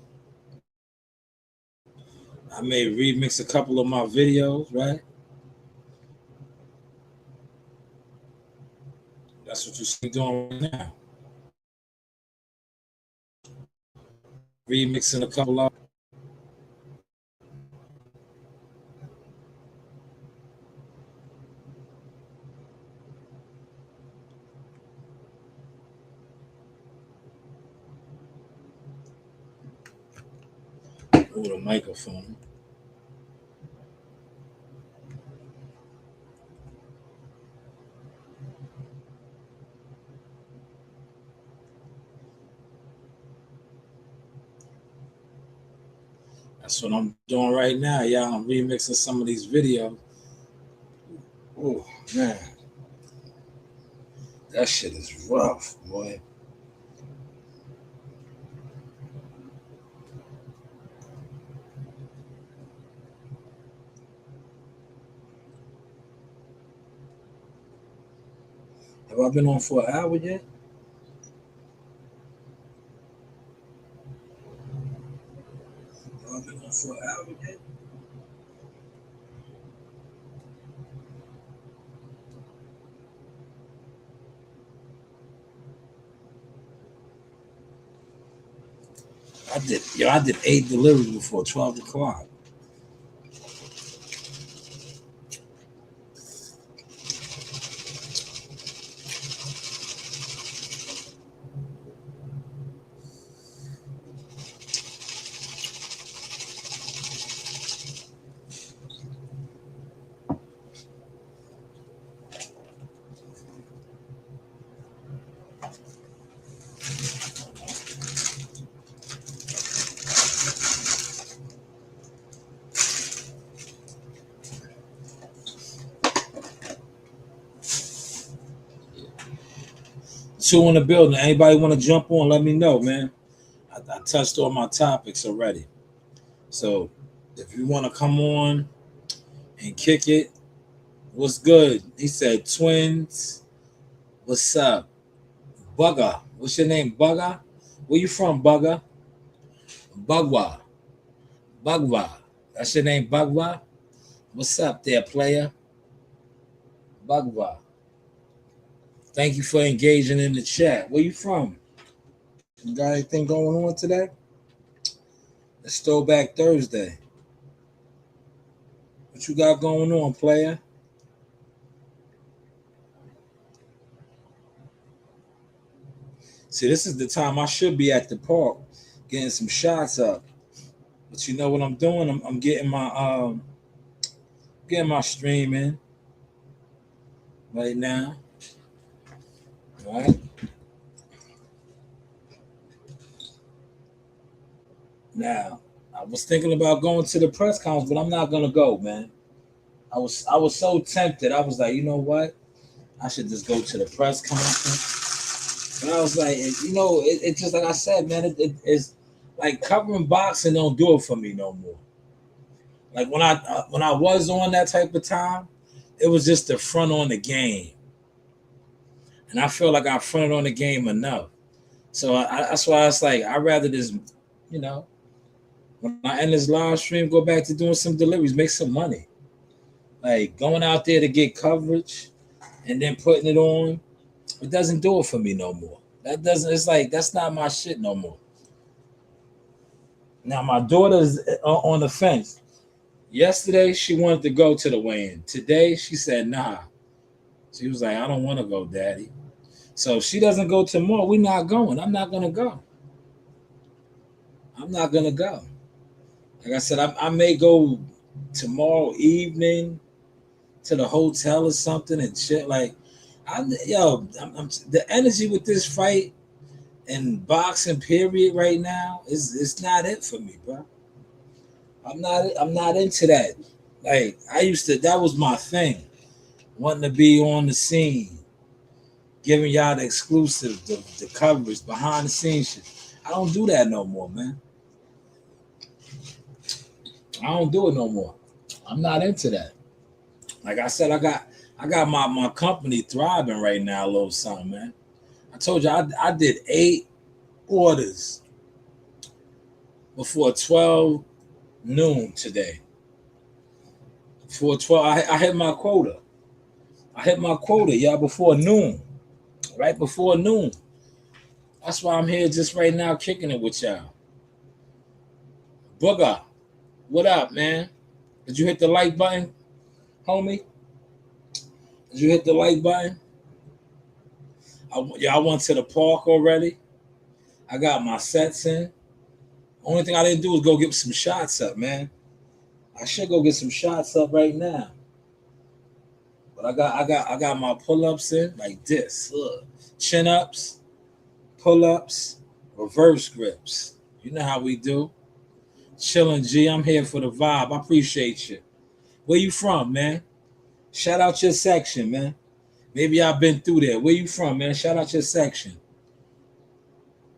I may remix a couple of my videos, right? That's what you see doing right now. Remixing a couple of. With a microphone. That's what I'm doing right now, y'all. I'm remixing some of these videos. Oh man, that shit is rough, boy. Have I been on for an hour yet? Have I been on for an hour yet? I did 8 deliveries before 12 o'clock. Two in the building. Anybody want to jump on? Let me know, man. I touched all my topics already. So if you want to come on and kick it, what's good? He said twins. What's up? Bugger. What's your name? Bugger? Where you from, Bugger? Bugwa. Bugwa. That's your name, Bugwa? What's up there, player? Bugwa. Thank you for engaging in the chat. Where you from? You got anything going on today? It's Throwback Thursday. What you got going on, player? See, this is the time I should be at the park getting some shots up. But you know what I'm doing? I'm getting my stream in right now. All right. Now, I was thinking about going to the press conference, but I'm not gonna go, man. I was so tempted. I was like, you know what? I should just go to the press conference. But I was like, it's just like I said, man. It's like covering boxing don't do it for me no more. Like when I was on that type of time, it was just the front on the game, and I feel like I fronted on the game enough. So that's why it's like I'd rather just, you know, when I end this live stream, go back to doing some deliveries, make some money. Like going out there to get coverage and then putting it on, it doesn't do it for me no more. That doesn't. It's like that's not my shit no more. Now my daughter's on the fence. Yesterday she wanted to go to the weigh-in. Today she said nah. She was like, I don't want to go, Daddy. So if she doesn't go tomorrow, we're not going. I'm not gonna go. I'm not gonna go. Like I said, I may go tomorrow evening to the hotel or something and shit. Like, I'm the energy with this fight and boxing period right now is it's not it for me, bro. I'm not into that. Like I used to, that was my thing, wanting to be on the scene, giving y'all the exclusive, the coverage, behind the scenes shit. I don't do that no more, man. I don't do it no more. I'm not into that. Like I said, I got my company thriving right now, a little something, man. I told you I did 8 orders before 12 noon today. Before 12, I hit my quota. I hit my quota, y'all, before noon. Right before noon. That's why I'm here just right now kicking it with y'all. Booger, what up, man? Did you hit the like button, homie? Did you hit the like button? I went to the park already. I got my sets in. Only thing I didn't do was go get some shots up, man. I should go get some shots up right now. But I got my pull-ups in like this. Look. Chin-ups, pull-ups, reverse grips. You know how we do. Chillin' G, I'm here for the vibe. I appreciate you. Where you from, man? Shout out your section, man. Maybe I've been through there. Where you from, man? Shout out your section.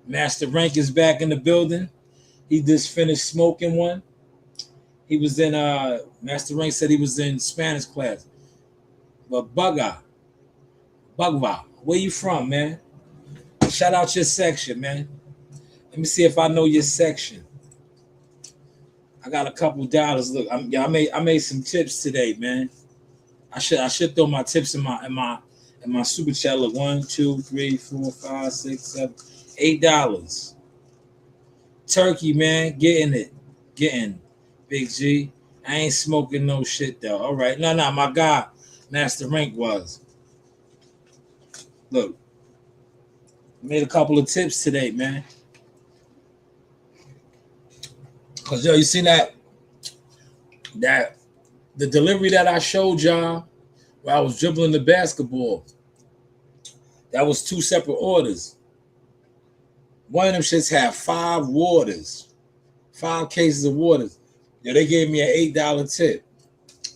Master Rank is back in the building. He just finished smoking one. He was in Master Rank said he was in Spanish class. But Bugva, where you from, man? Shout out your section, man. Let me see if I know your section. I got a couple dollars. Look, I made some tips today, man. I should throw my tips in my super chat. Look, 1, 2, 3, 4, 5, 6, 7, $8. Turkey, man, getting Big G. I ain't smoking no shit though. All right, no, my guy, Master Rank was. Look, made a couple of tips today, man. Cause yo, you seen that the delivery that I showed y'all where I was dribbling the basketball. That was 2 separate orders. One of them shits had 5 waters, 5 cases of waters. Yeah, they gave me an $8 tip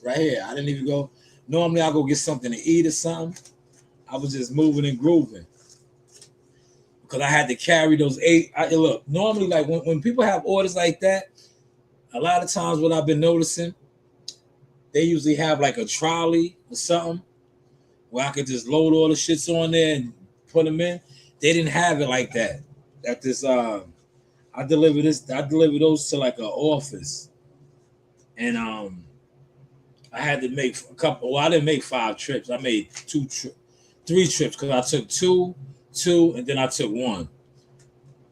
right here. I didn't even go. Normally I go get something to eat or something. I was just moving and grooving because I had to carry those 8. Look, normally like when people have orders like that, a lot of times what I've been noticing, they usually have like a trolley or something where I could just load all the shits on there and put them in. They didn't have it like that. At this, I delivered those to like an office, and I had to make a couple. Well, I didn't make 5 trips. I made 3 trips because I took two, and then I took 1.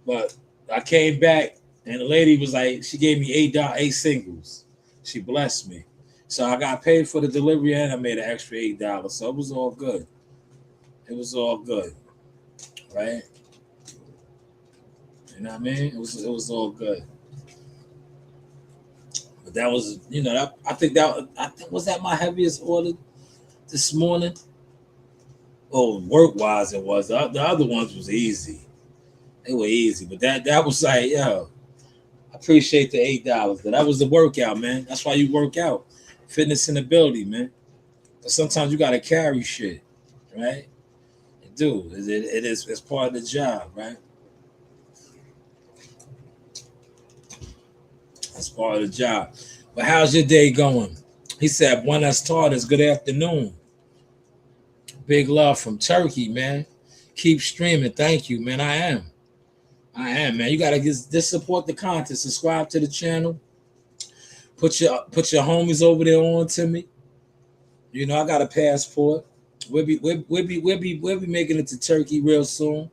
But I came back and the lady was like, she gave me $8 singles. She blessed me. So I got paid for the delivery and I made an extra $8. So it was all good. It was all good. Right? You know what I mean? It was all good. But that was, I think was that my heaviest order this morning? Oh, work-wise it was. The other ones was easy. They were easy. But that was like, yo, I appreciate the $8. That was the workout, man. That's why you work out. Fitness and ability, man. But sometimes you gotta carry shit, right? Dude, it is it's part of the job, right? It's part of the job. But how's your day going? He said, Buenas tardes, good afternoon. Big love from Turkey, man. Keep streaming. Thank you, man. I am, man. You gotta just support the content. Subscribe to the channel. Put your homies over there on to me. You know, I got a passport. We'll be making it to Turkey real soon.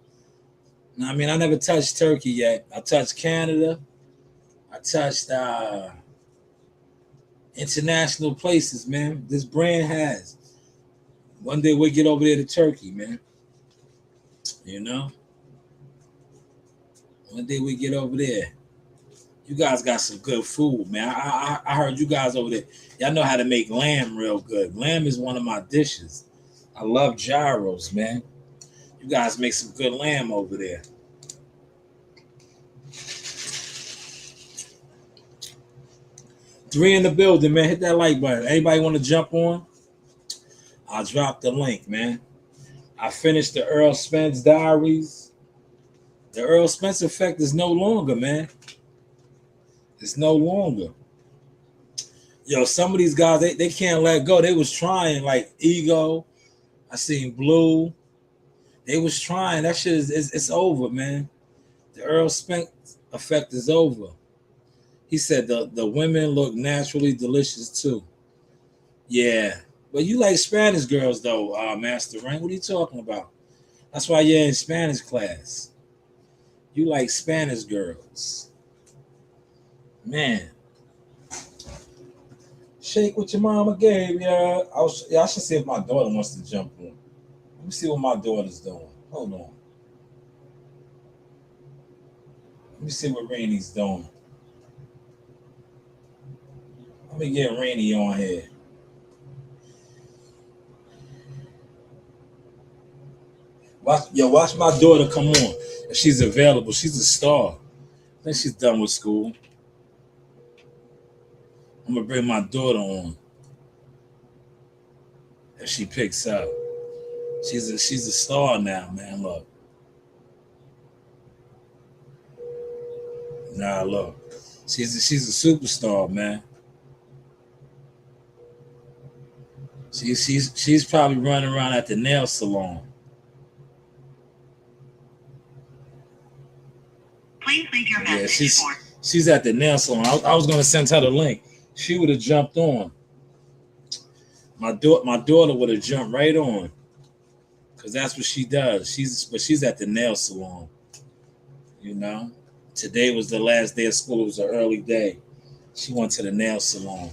I mean, I never touched Turkey yet. I touched Canada. I touched international places, man. This brand has. One day we'll get over there to Turkey, man. You know? One day we get over there. You guys got some good food, man. I heard you guys over there. Y'all know how to make lamb real good. Lamb is one of my dishes. I love gyros, man. You guys make some good lamb over there. Three in the building, man. Hit that like button. Anybody want to jump on? I'll drop the link, man. I finished the Errol Spence diaries. The Errol Spence effect is no longer, man. It's no longer. Yo, some of these guys, they can't let go. They was trying, like Ego. I seen Blue. They was trying. That shit it's over, man. The Errol Spence effect is over. He said the women look naturally delicious too. Yeah. But you like Spanish girls though, Master Rank. What are you talking about? That's why you're in Spanish class. You like Spanish girls. Man. Shake what your mama gave ya. I should see if my daughter wants to jump on. Let me see what my daughter's doing. Hold on. Let me see what Rainy's doing. Let me get Rainy on here. Watch my daughter come on. If she's available, she's a star. I think she's done with school. I'm gonna bring my daughter on. If she picks up. She's a star now, man. Look. Nah, look. She's a superstar, man. She's probably running around at the nail salon. Please leave your message. Yeah, she's at the nail salon. I was gonna send her the link. She would have jumped on. My daughter would have jumped right on, cause that's what she does. She's at the nail salon. You know, today was the last day of school. It was an early day. She went to the nail salon.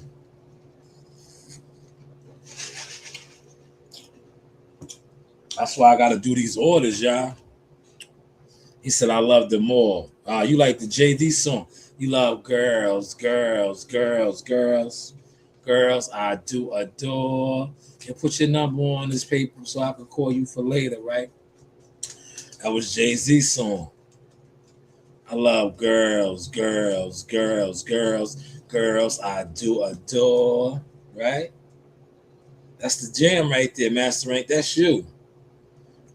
That's why I got to do these orders, y'all. He said, I love them all. You like the JD song. You love girls, girls, girls, girls, girls. I do adore. And put your number on this paper so I can call you for later, right? That was Jay-Z's song. I love girls, girls, girls, girls, girls. I do adore, right? That's the jam right there, Master Rank. That's you.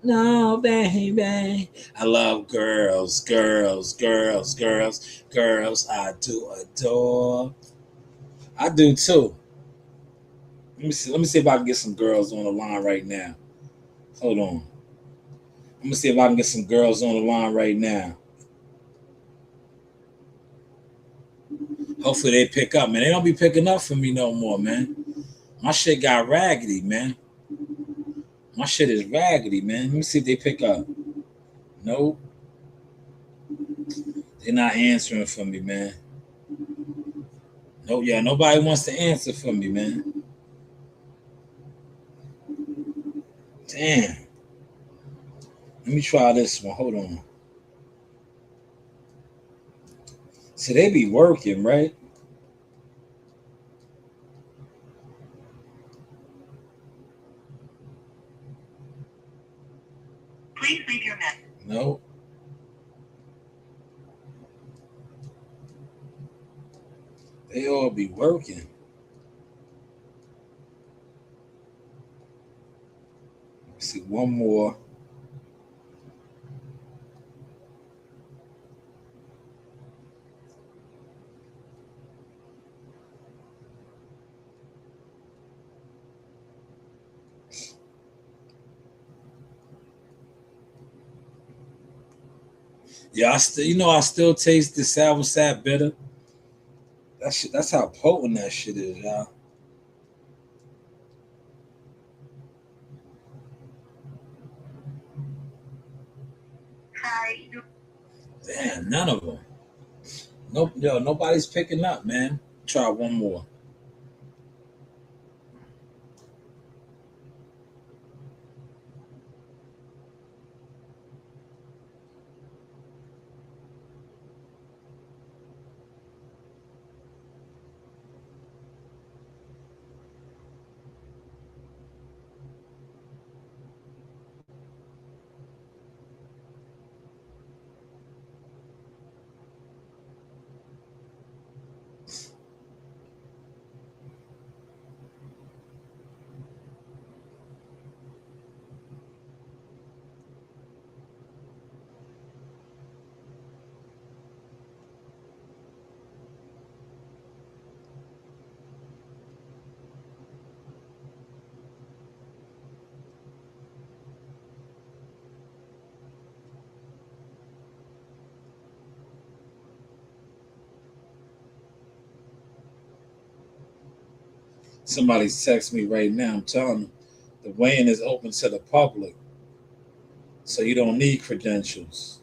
No, baby. I love girls, girls, girls, girls, girls. I do adore. I do too. Let me see if I can get some girls on the line right now. Hold on. Let me see if I can get some girls on the line right now. Hopefully they pick up, man. They don't be picking up for me no more, man. My shit got raggedy, man. My shit is raggedy, man. Let me see if they pick up. Nope. They're not answering for me, man. Nope, yeah, nobody wants to answer for me, man. Damn. Let me try this one. Hold on. So they be working, right? Please leave your message. No. They all be working. Let's see, one more. Yeah, I still taste the sour sap bitter. That shit, that's how potent that shit is, y'all. Damn, none of them. Nope, yo, nobody's picking up, man. Try one more. Somebody's text me right now. I'm telling them the weigh-in is open to the public, so you don't need credentials,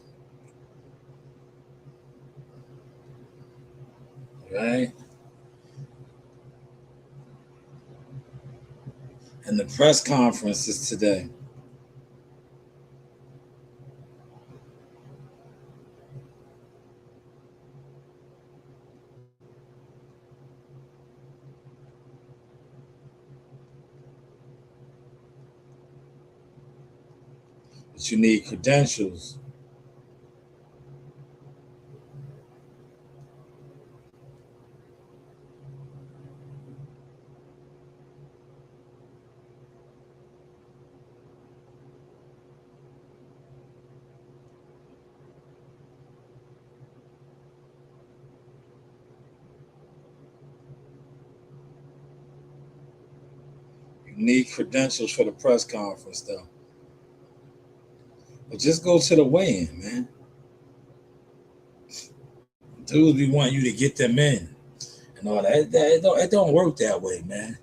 right? And the press conference is today. But you need credentials. You need credentials for the press conference, though. But just go to the weigh-in, man. Dudes, we want you to get them in and all that. It don't work that way, man.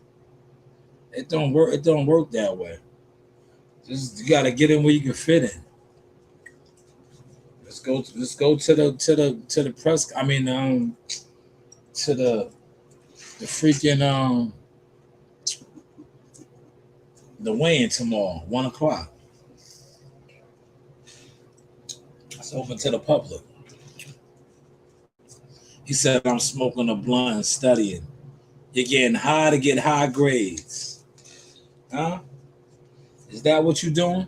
It don't work. It don't work that way. Just you gotta get in where you can fit in. Let's go to the press. I mean, to the freaking the weigh-in tomorrow, 1 o'clock. It's open to the public. He said, I'm smoking a blunt and studying. You're getting high to get high grades. Huh? Is that what you're doing?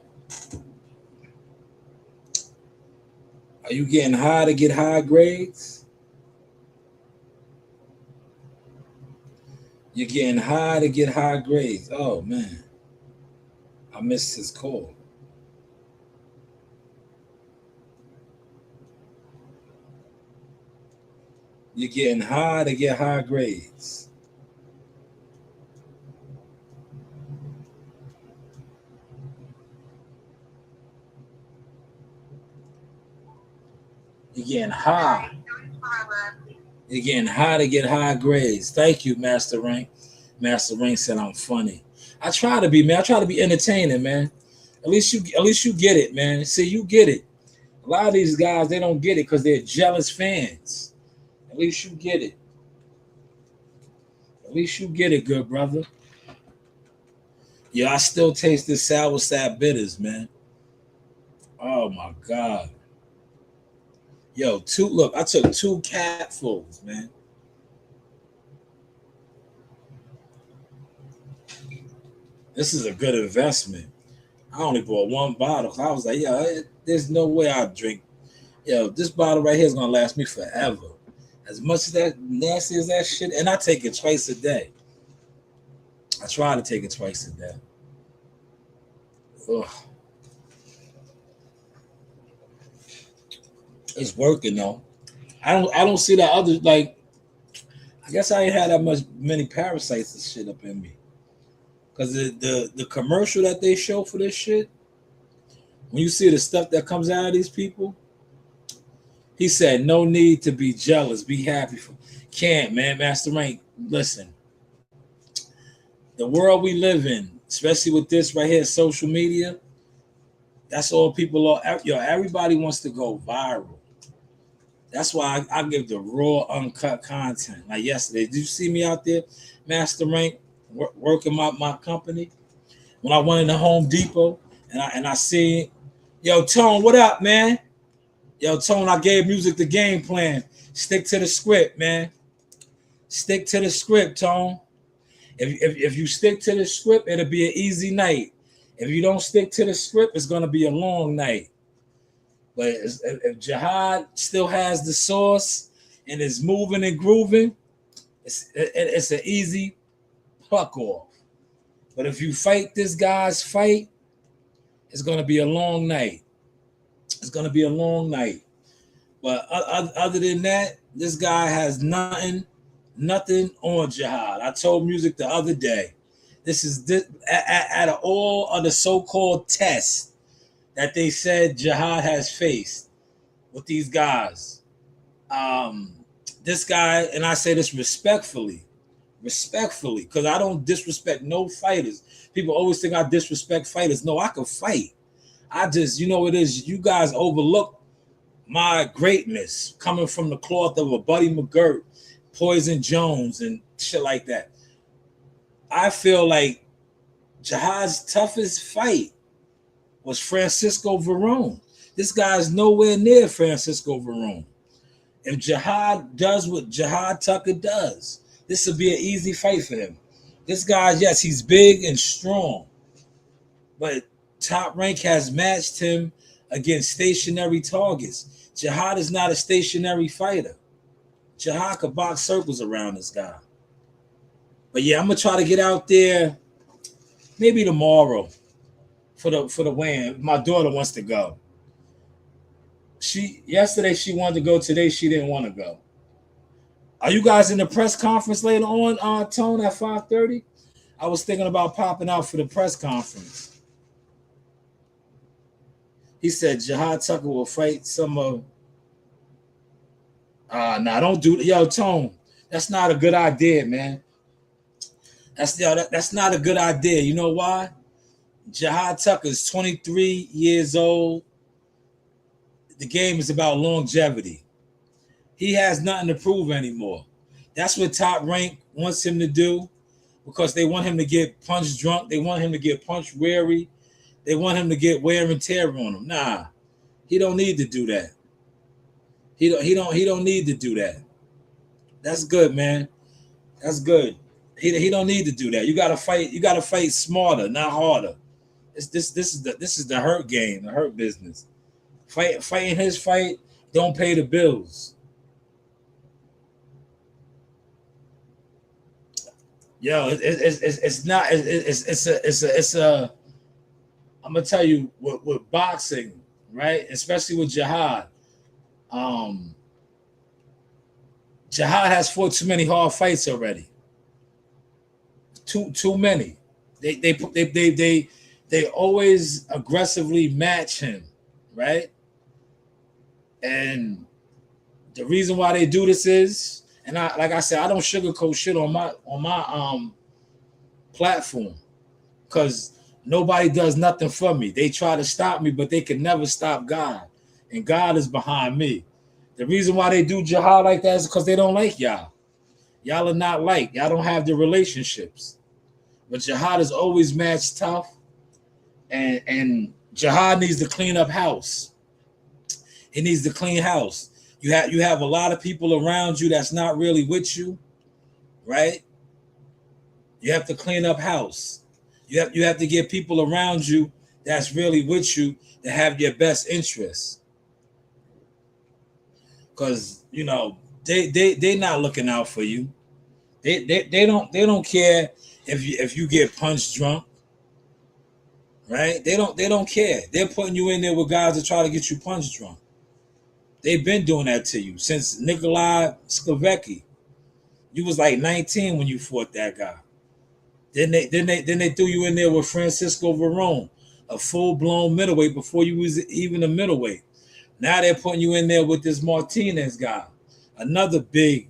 Are you getting high to get high grades? You're getting high to get high grades. Oh, man. I missed his call. You're getting high to get high grades. You're getting high. You're getting high to get high grades. Thank you, Master Rank. Master Rank said I'm funny. I try to be, man. I try to be entertaining, man. At least you get it, man. See, you get it. A lot of these guys, they don't get it because they're jealous fans. At least you get it. At least you get it, good brother. Yeah, I still taste the sour sap bitters, man. Oh my God. Yo, I took 2 capfuls, man. This is a good investment. I only bought 1 bottle. I was like, there's no way I'll drink. Yo, this bottle right here is gonna last me forever. As much as that nasty as that shit, and I take it twice a day. I try to take it twice a day. Ugh. It's working though. I don't see that other like. I guess I ain't had that many parasites and shit up in me. Cause the commercial that they show for this shit, when you see the stuff that comes out of these people, he said no need to be jealous, be happy for. Can't, man, Master Rank. Listen, the world we live in, especially with this right here, social media. That's all people are. Yo, everybody wants to go viral. That's why I give the raw, uncut content. Like yesterday, did you see me out there, Master Rank, working my company? When I went in the Home Depot and I see, yo, Tone, what up, man? Yo, Tone, I gave music the game plan. Stick to the script, man. Stick to the script, Tone. If you stick to the script, it'll be an easy night. If you don't stick to the script, it's gonna be a long night. But if Jihad still has the sauce and is moving and grooving, it's an easy pluck off. But if you fight this guy's fight, it's gonna be a long night. It's gonna be a long night. But other than that, this guy has nothing on Jihad. I told Music the other day. This is out of all of the so-called tests that they said Jihad has faced with these guys. This guy, and I say this respectfully, because I don't disrespect no fighters. People always think I disrespect fighters. No, I can fight. I just, you know what it is, you guys overlook my greatness coming from the cloth of a Buddy McGirt, Poison Jones, and shit like that. I feel like Jihad's toughest fight was Francisco Varone. This guy's nowhere near Francisco Varone. If Jihad does what Jihad Tucker does, this would be an easy fight for him. This guy, yes, he's big and strong, but Top Rank has matched him against stationary targets. Jihad is not a stationary fighter. Jihad could box circles around this guy. But yeah, I'm gonna try to get out there maybe tomorrow for the weigh-in. My daughter wants to go. Yesterday she wanted to go. Today she didn't want to go. Are you guys in the press conference later on, Tone, at 5:30? I was thinking about popping out for the press conference. He said Jihad Tucker will fight some of. Nah, don't do that. Yo, Tone, that's not a good idea, man. That's not a good idea. You know why? Jihad Tucker is 23 years old. The game is about longevity. He has nothing to prove anymore. That's what Top Rank wants him to do, because they want him to get punch drunk. They want him to get punch weary. They want him to get wear and tear on him. Nah, he don't need to do that. He don't need to do that. That's good, man. That's good. He don't need to do that. You gotta fight smarter, not harder. This is the hurt game, the hurt business. Fighting his fight don't pay the bills. Yo, it's a I'm gonna tell you with boxing, right? Especially with Jihad. Jihad has fought too many hard fights already. Too many. They always aggressively match him, right? And the reason why they do this is, and like I said, I don't sugarcoat shit on my platform, because nobody does nothing for me. They try to stop me, but they can never stop God, and God is behind me. The reason why they do Jihad like that is because they don't like y'all. Y'all are not like. Y'all don't have the relationships. But Jihad is always matched tough, and Jihad needs to clean up house. He needs to clean house. You have a lot of people around you that's not really with you, right? You have to clean up house. You have to get people around you that's really with you, that have your best interests. Because, you know, They not looking out for you. They don't care if you get punch drunk, right? They don't care. They're putting you in there with guys that try to get you punch drunk. They've been doing that to you since Nikolai Skavecki. You was like 19 when you fought that guy. Then they threw you in there with Francisco Varone, a full blown middleweight before you was even a middleweight. Now they're putting you in there with this Martinez guy, another big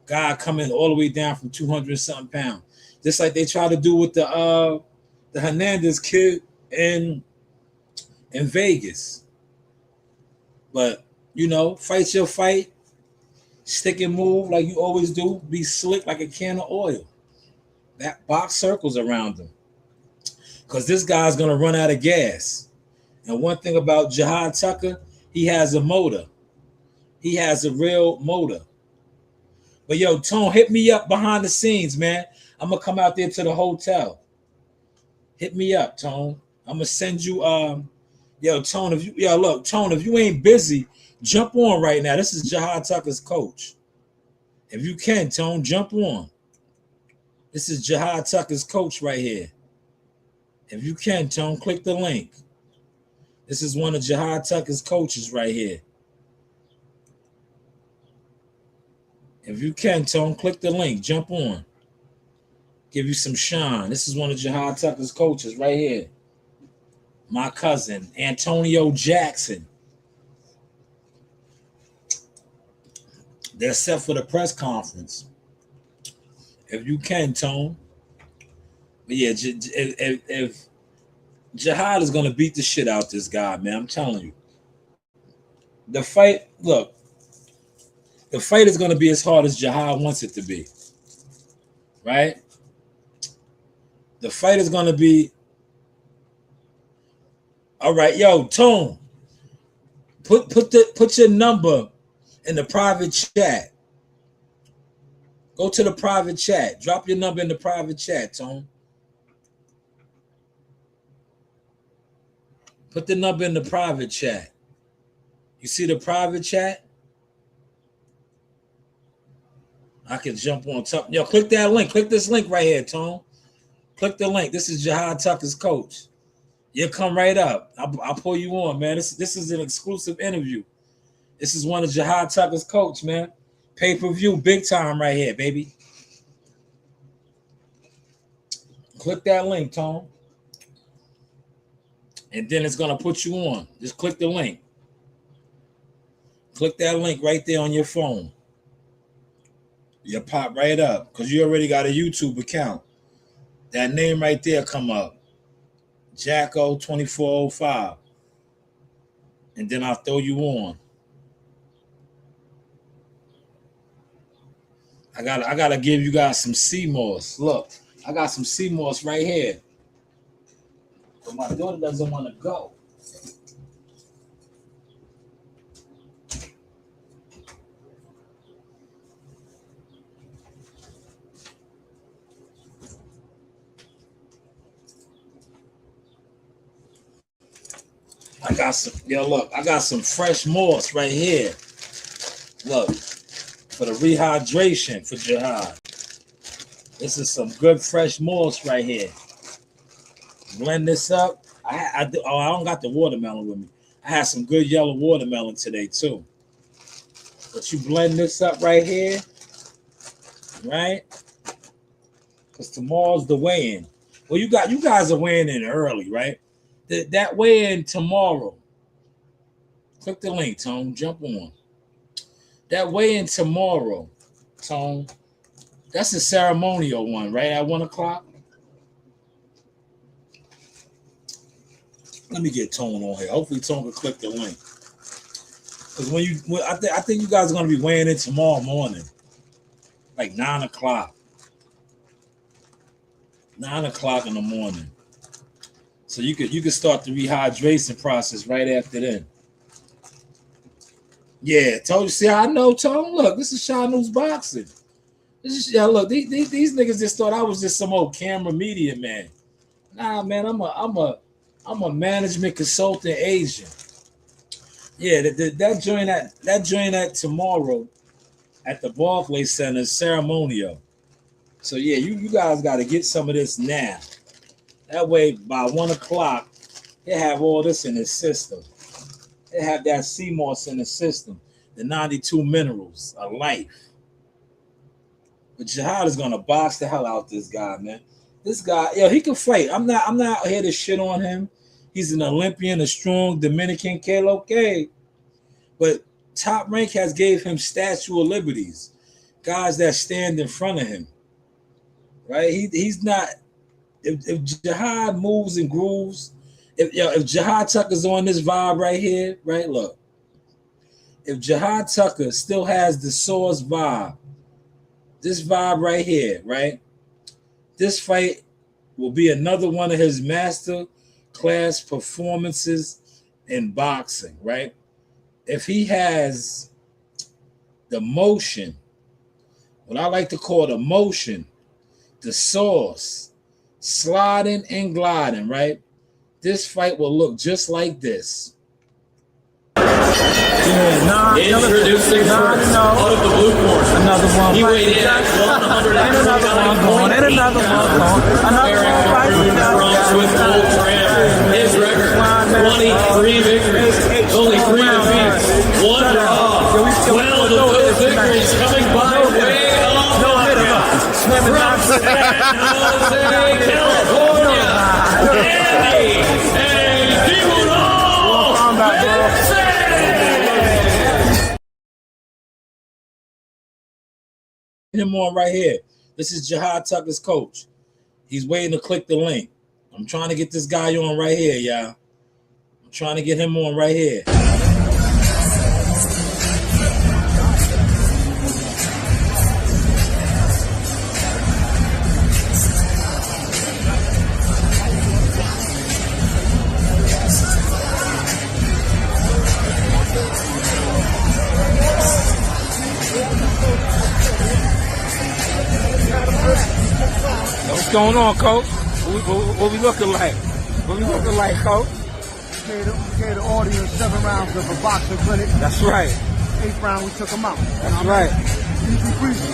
guy coming all the way down from 200 something pounds. Just like they try to do with the Hernandez kid in Vegas. But fight your fight, stick and move like you always do. Be slick like a can of oil. That box circles around him, because this guy's gonna run out of gas. And one thing about Jihad Tucker, he has a motor. He has a real motor. But yo, Tone, hit me up behind the scenes, man. I'm gonna come out there to the hotel. Hit me up, Tone. I'm gonna send you Tone, Tone, if you ain't busy, jump on right now. This is Jihad Tucker's coach. If you can, Tone, jump on. This is Jihad Tucker's coach right here. If you can, Tone, click the link. This is one of Jihad Tucker's coaches right here. If you can, Tone, click the link. Jump on. Give you some shine. This is one of Jihad Tucker's coaches right here. My cousin, Antonio Jackson. They're set for the press conference. If you can, Tone. But yeah, if Jihad is going to beat the shit out this guy, man, I'm telling you. The fight is going to be as hard as Jihad wants it to be. Right? The fight is going to be... All right, yo, Tone. Put your number in the private chat. Go to the private chat. Drop your number in the private chat, Tone. Put the number in the private chat. You see the private chat? I can jump on top. Yo, click that link. Click this link right here, Tone. Click the link. This is Jihad Tucker's coach. You'll come right up. I'll pull you on, man. This is an exclusive interview. This is one of Jihad Tucker's coach, man. Pay-per-view, big time right here, baby. Click that link, Tone. And then it's going to put you on. Just click the link. Click that link right there on your phone. You'll pop right up because you already got a YouTube account. That name right there come up. Jacko 2405. And then I'll throw you on. I gotta give you guys some sea moss. Look, I got some sea moss right here. But my daughter doesn't want to go. I got some fresh moss right here. Look. For the rehydration for Jihad. This is some good fresh moss right here. Blend this up. I don't got the watermelon with me. I had some good yellow watermelon today too. But you blend this up right here, right? Because tomorrow's the weigh-in. Well, you guys are weighing in early, right? That weigh-in tomorrow. Click the link, Tone. Jump on. That weigh-in tomorrow, Tone. That's a ceremonial one, right? At 1 o'clock. Let me get Tone on here. Hopefully, Tone can click the link. Because I think you guys are going to be weighing in tomorrow morning, like 9 o'clock. 9 o'clock in the morning. So you could start the rehydration process right after then. Yeah, told you. See, I know, Tone. Look, this is Shanewz Boxing. Look, these niggas just thought I was just some old camera media man. Nah, man, I'm a management consultant agent. Yeah, that joint at tomorrow at the Barclays Center ceremonial. So yeah, you guys got to get some of this now. That way, by 1 o'clock, they have all this in his system. They have that CMOS in the system, the 92 minerals of life. But Jihad is gonna box the hell out this guy, man. This guy, yo, he can fight. I'm not here to shit on him. He's an Olympian, a strong Dominican kid, okay. But Top Rank has gave him Statue of Liberties, guys that stand in front of him. Right? He's not. If Jihad moves and grooves, if Jihad Tucker's on this vibe right here, right? Look, if Jihad Tucker still has the Source vibe, this vibe right here, right? This fight will be another one of his master class performances in boxing, right? If he has the motion, what I like to call the motion, the Source, sliding and gliding, right? This fight will look just like this. Yeah, introducing first out of the blue corner. Another one. He weighed in at 129 Swiss Gold Tram. His record, 23 victories, only 3 defeats, 1 draw. 12 of those victories coming by way of knockout. From San Jose, California, Andy Him on right here. This is Jihad Tucker's coach. He's waiting to click the link. I'm trying to get this guy on right here, y'all. I'm trying to get him on right here. What's going on, Coach? What we looking like? What we looking like, Coach? Gave the audience 7 rounds of a boxing clinic. That's right. 8th round, we took them out. That's right. Easy breezy.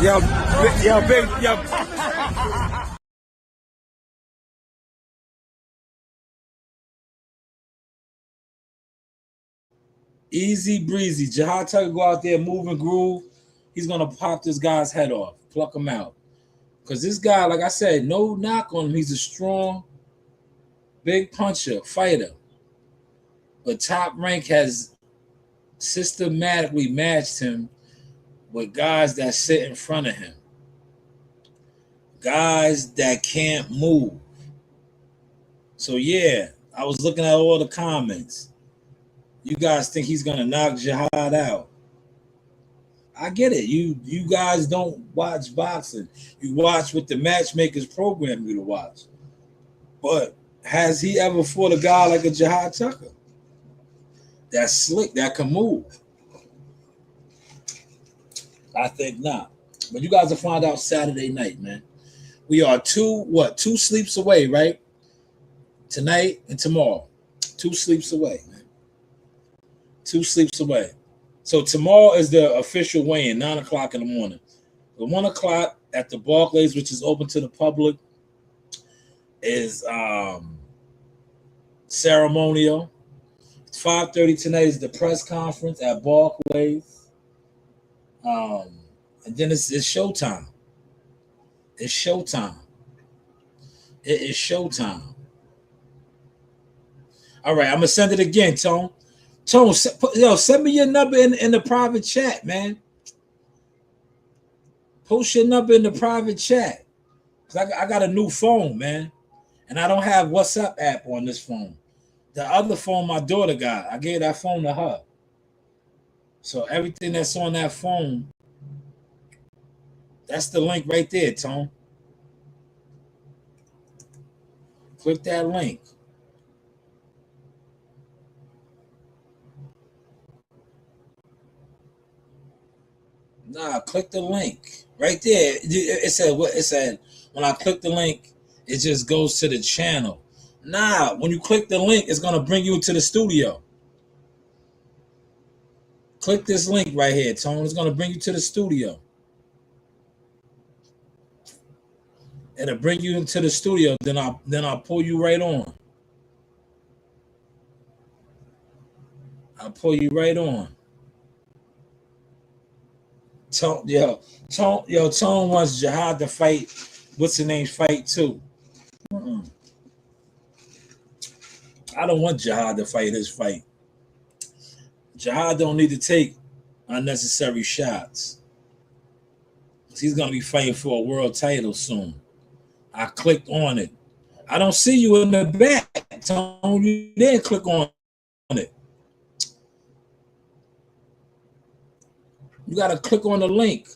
Yo. Easy breezy. Jihad Tucker go out there, move and groove. He's gonna pop this guy's head off, pluck him out. Because this guy, like I said, no knock on him. He's a strong, big puncher, fighter. But Top Rank has systematically matched him with guys that sit in front of him. Guys that can't move. So yeah, I was looking at all the comments. You guys think he's gonna knock Jihad out. I get it. You guys don't watch boxing. You watch what the matchmakers program you to watch. But has he ever fought a guy like a Jihad Tucker? That's slick, that can move. I think not. But you guys will find out Saturday night, man. We are two sleeps away, right? Tonight and tomorrow. 2 sleeps away, man. 2 sleeps away. So tomorrow is the official weigh-in, 9 o'clock in the morning. The 1 o'clock at the Barclays, which is open to the public, is ceremonial. 5:30 tonight is the press conference at Barclays. And then it's showtime. It's showtime. It is showtime. All right, I'm going to send it again, Tone. Tone, send me your number in the private chat, man. Post your number in the private chat. Because I got a new phone, man. And I don't have WhatsApp app on this phone. The other phone my daughter got, I gave that phone to her. So everything that's on that phone, that's the link right there, Tone. Click that link. Nah, click the link right there. It said when I click the link, it just goes to the channel. Nah, when you click the link, it's gonna bring you to the studio. Click this link right here, Tone. It's gonna bring you to the studio. It'll bring you into the studio. Then I'll pull you right on. I'll pull you right on. Tone wants Jihad to fight. What's the name? Fight too. I don't want Jihad to fight his fight. Jihad don't need to take unnecessary shots. He's gonna be fighting for a world title soon. I clicked on it. I don't see you in the back, Tone. You didn't click on it. You gotta click on the link.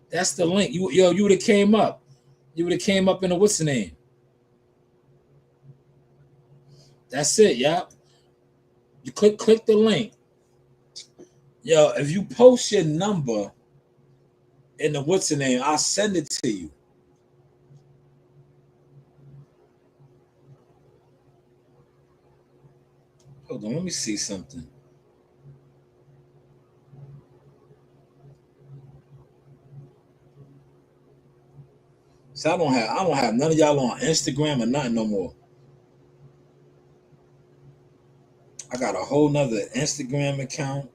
That's the link. You would have came up. You would have came up in the what's the name? That's it, yeah. You click the link. Yo, if you post your number in the what's the name, I'll send it to you. Hold on, let me see something. So I don't have none of y'all on Instagram or nothing no more. I got a whole nother Instagram account.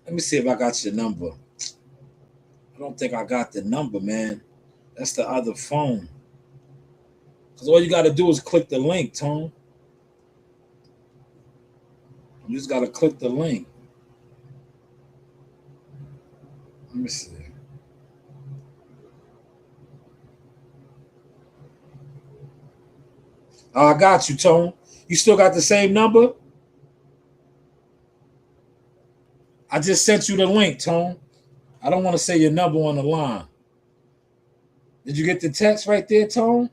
Let me see if I got your number. I don't think I got the number, man. That's the other phone. Because all you got to do is click the link, Tone. You just got to click the link. Let me see. Oh, I got you, Tone. You still got the same number? I just sent you the link, Tone. I don't want to say your number on the line. Did you get the text right there, Tone?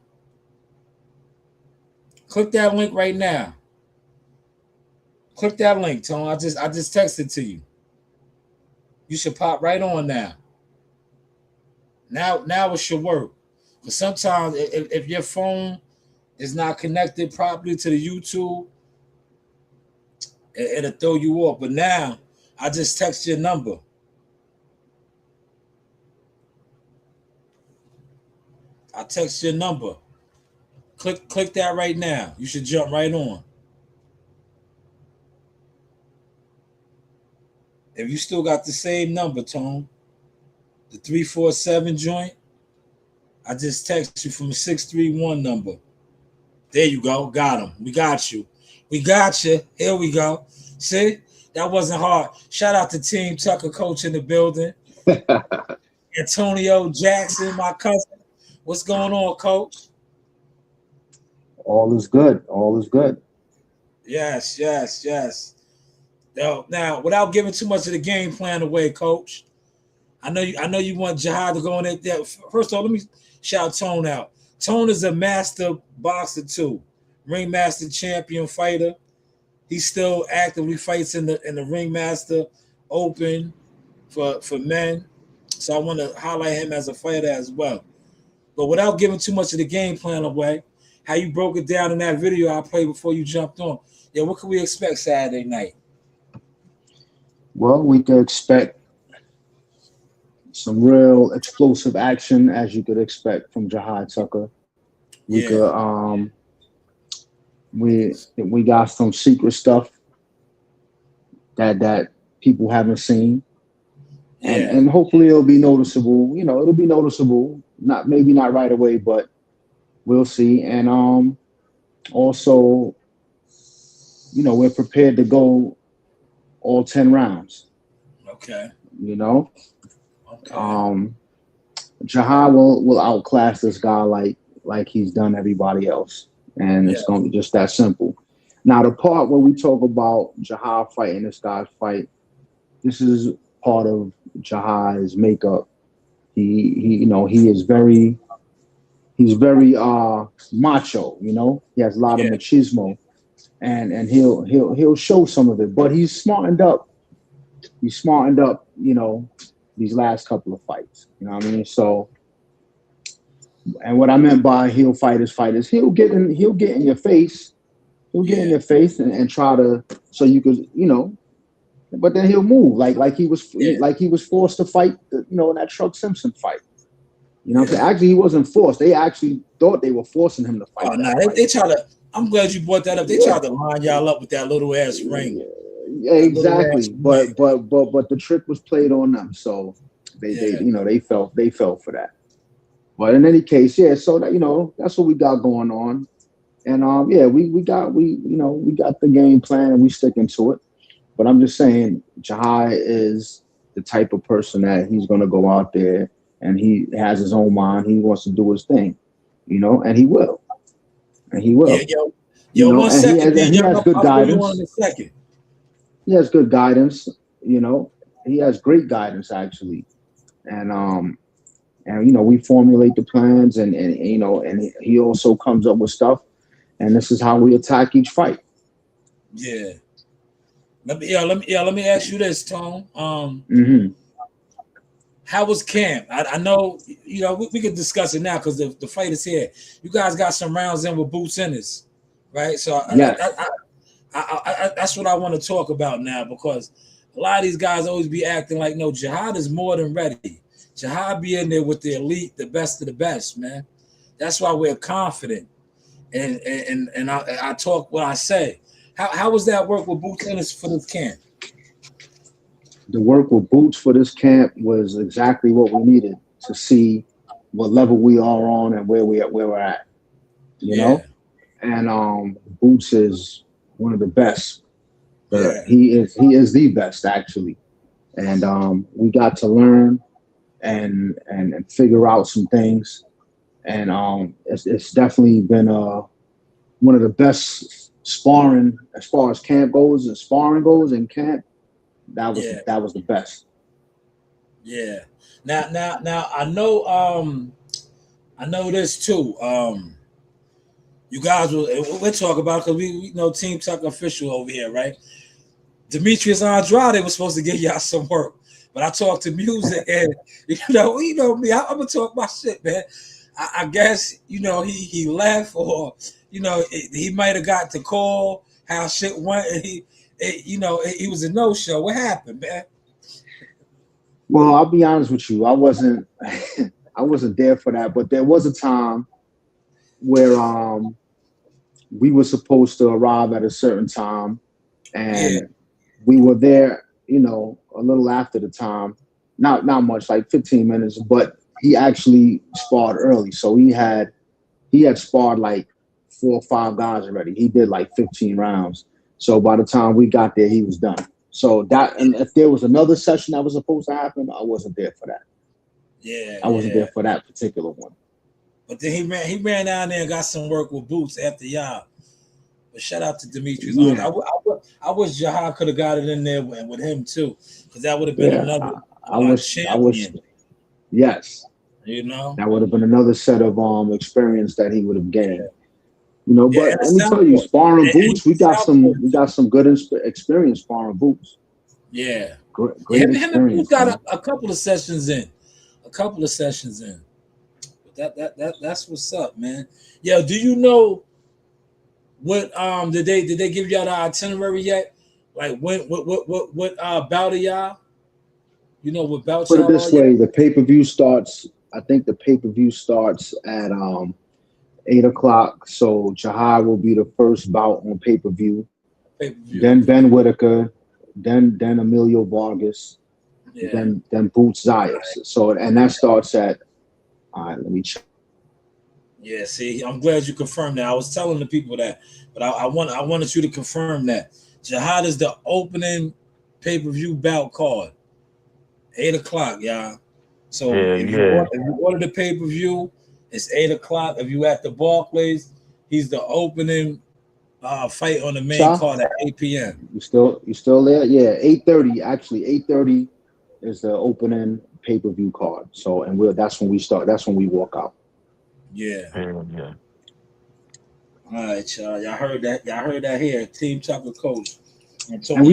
Click that link right now. Click that link, Tone. I just texted to you. You should pop right on now. Now it should work. But sometimes if your phone is not connected properly to the YouTube, it'll throw you off. But now I just text your number. I text your number. Click that right now. You should jump right on. If you still got the same number, Tone, the 347 joint, I just text you from a 631 number. There you go. Got him. We got you. We got you. Here we go. See? That wasn't hard. Shout out to Team Tucker coach in the building. Antonio Jackson, my cousin. What's going on, coach? All is good. All is good. Yes. Now, without giving too much of the game plan away, coach, I know you want Jihad to go in there. First of all, let me shout Tone out. Tone is a master boxer too, ringmaster champion fighter. He still actively fights in the ringmaster open for men. So I want to highlight him as a fighter as well. But without giving too much of the game plan away, how you broke it down in that video I played before you jumped on. Yeah, what can we expect Saturday night? Well, we could expect some real explosive action, as you could expect from Jihad Tucker. We got some secret stuff that people haven't seen, and hopefully it'll be noticeable. You know, it'll be noticeable. Maybe not right away, but we'll see. And also, you know, we're prepared to go all 10 rounds. Okay. You know? Okay. Jihad will outclass this guy like he's done everybody else. And it's going to be just that simple. Now, the part where we talk about Jihad fighting this guy's fight, this is part of Jihad's makeup. He's very macho, you know. He has a lot of machismo. And he'll show some of it, but he's smartened up. You know, these last couple of fights. You know what I mean? So And what I meant by he'll fight his fighters, he'll get in your face. He'll get in your face and try to, so you could, but then he'll move like he was forced to fight, in that Truck Simpson fight. Actually he wasn't forced. They actually thought they were forcing him to fight. Oh no, they try to. I'm glad you brought that up. They tried to line y'all up with that little ass ring. Yeah, exactly. But the trick was played on them, so they fell for that. But in any case, so that that's what we got going on. And we got the game plan and we sticking to it. But I'm just saying, Jahai is the type of person that he's gonna go out there and he has his own mind. He wants to do his thing, and he will. And he will. Yo, 1 second. He has good guidance. He has good guidance. He has great guidance actually, and we formulate the plans, and he also comes up with stuff, and this is how we attack each fight. Yeah. Let me ask you this, Tone. How was camp? I know we could discuss it now because the fight is here. You guys got some rounds in with Boots Ennis, right? So I that's what I want to talk about now, because a lot of these guys always be acting like, no, Jihad is more than ready. Jihad be in there with the elite, the best of the best, man. That's why we're confident. And I talk what I say. How was that work with Boots Ennis for this camp? The work with Boots for this camp was exactly what we needed to see what level we are on and where we're at. You know? And Boots is one of the best. He is the best actually. And we got to learn and figure out some things. And it's definitely been one of the best sparring as far as camp goes and sparring goes in camp. That was the best. Yeah. Now I know this too. You guys we'll talk about, because we know Team Tuck official over here, right? Demetrius Andrade was supposed to give y'all some work, but I talked to Music, and you know me, I'm gonna talk my shit, man. I guess he left, or he might have got the call how shit went, and he was a no-show. What happened, man? Well, I'll be honest with you. I wasn't there for that, but there was a time where we were supposed to arrive at a certain time, and we were there, a little after the time. Not much, like 15 minutes, but he actually sparred early. So he had sparred like 4 or 5 guys already. He did like 15 rounds. So by the time we got there, he was done. So and if there was another session that was supposed to happen, I wasn't there for that. I wasn't there for that particular one. But then he ran down there and got some work with Boots after y'all. But shout out to Demetrius. Yeah. I wish Jahad could have got it in there with him too, because that would have been another champion. Yes. That would have been another set of experience that he would have gained. But let me tell you, sparring Boots, we got some good experience sparring Boots. Yeah. Great experience. Him and Boots got a couple of sessions in. That's what's up, man. Yo, do you know what did they give y'all the itinerary yet? Like what bout of y'all? What bout Put y'all? it this way, the pay-per-view starts. I think the pay-per-view starts at 8 o'clock. So Jahai will be the first bout on pay-per-view. Then Ben Whitaker, then Emilio Vargas, then Boots Zayas. So and that starts at let me check. Yeah, see, I'm glad you confirmed that. I was telling the people that, but I wanted you to confirm that. Jihad is the opening pay-per-view bout card. 8 o'clock, y'all. So if you order the pay-per-view, it's 8 o'clock. If you at the Barclays, he's the opening fight on the main card at 8 p.m. You still there? Yeah, 8:30. Actually, 8:30 is the opening pay-per-view card. So that's when we start. That's when we walk out. Yeah. All right, y'all. Y'all heard that here. Team Tucker coach. And when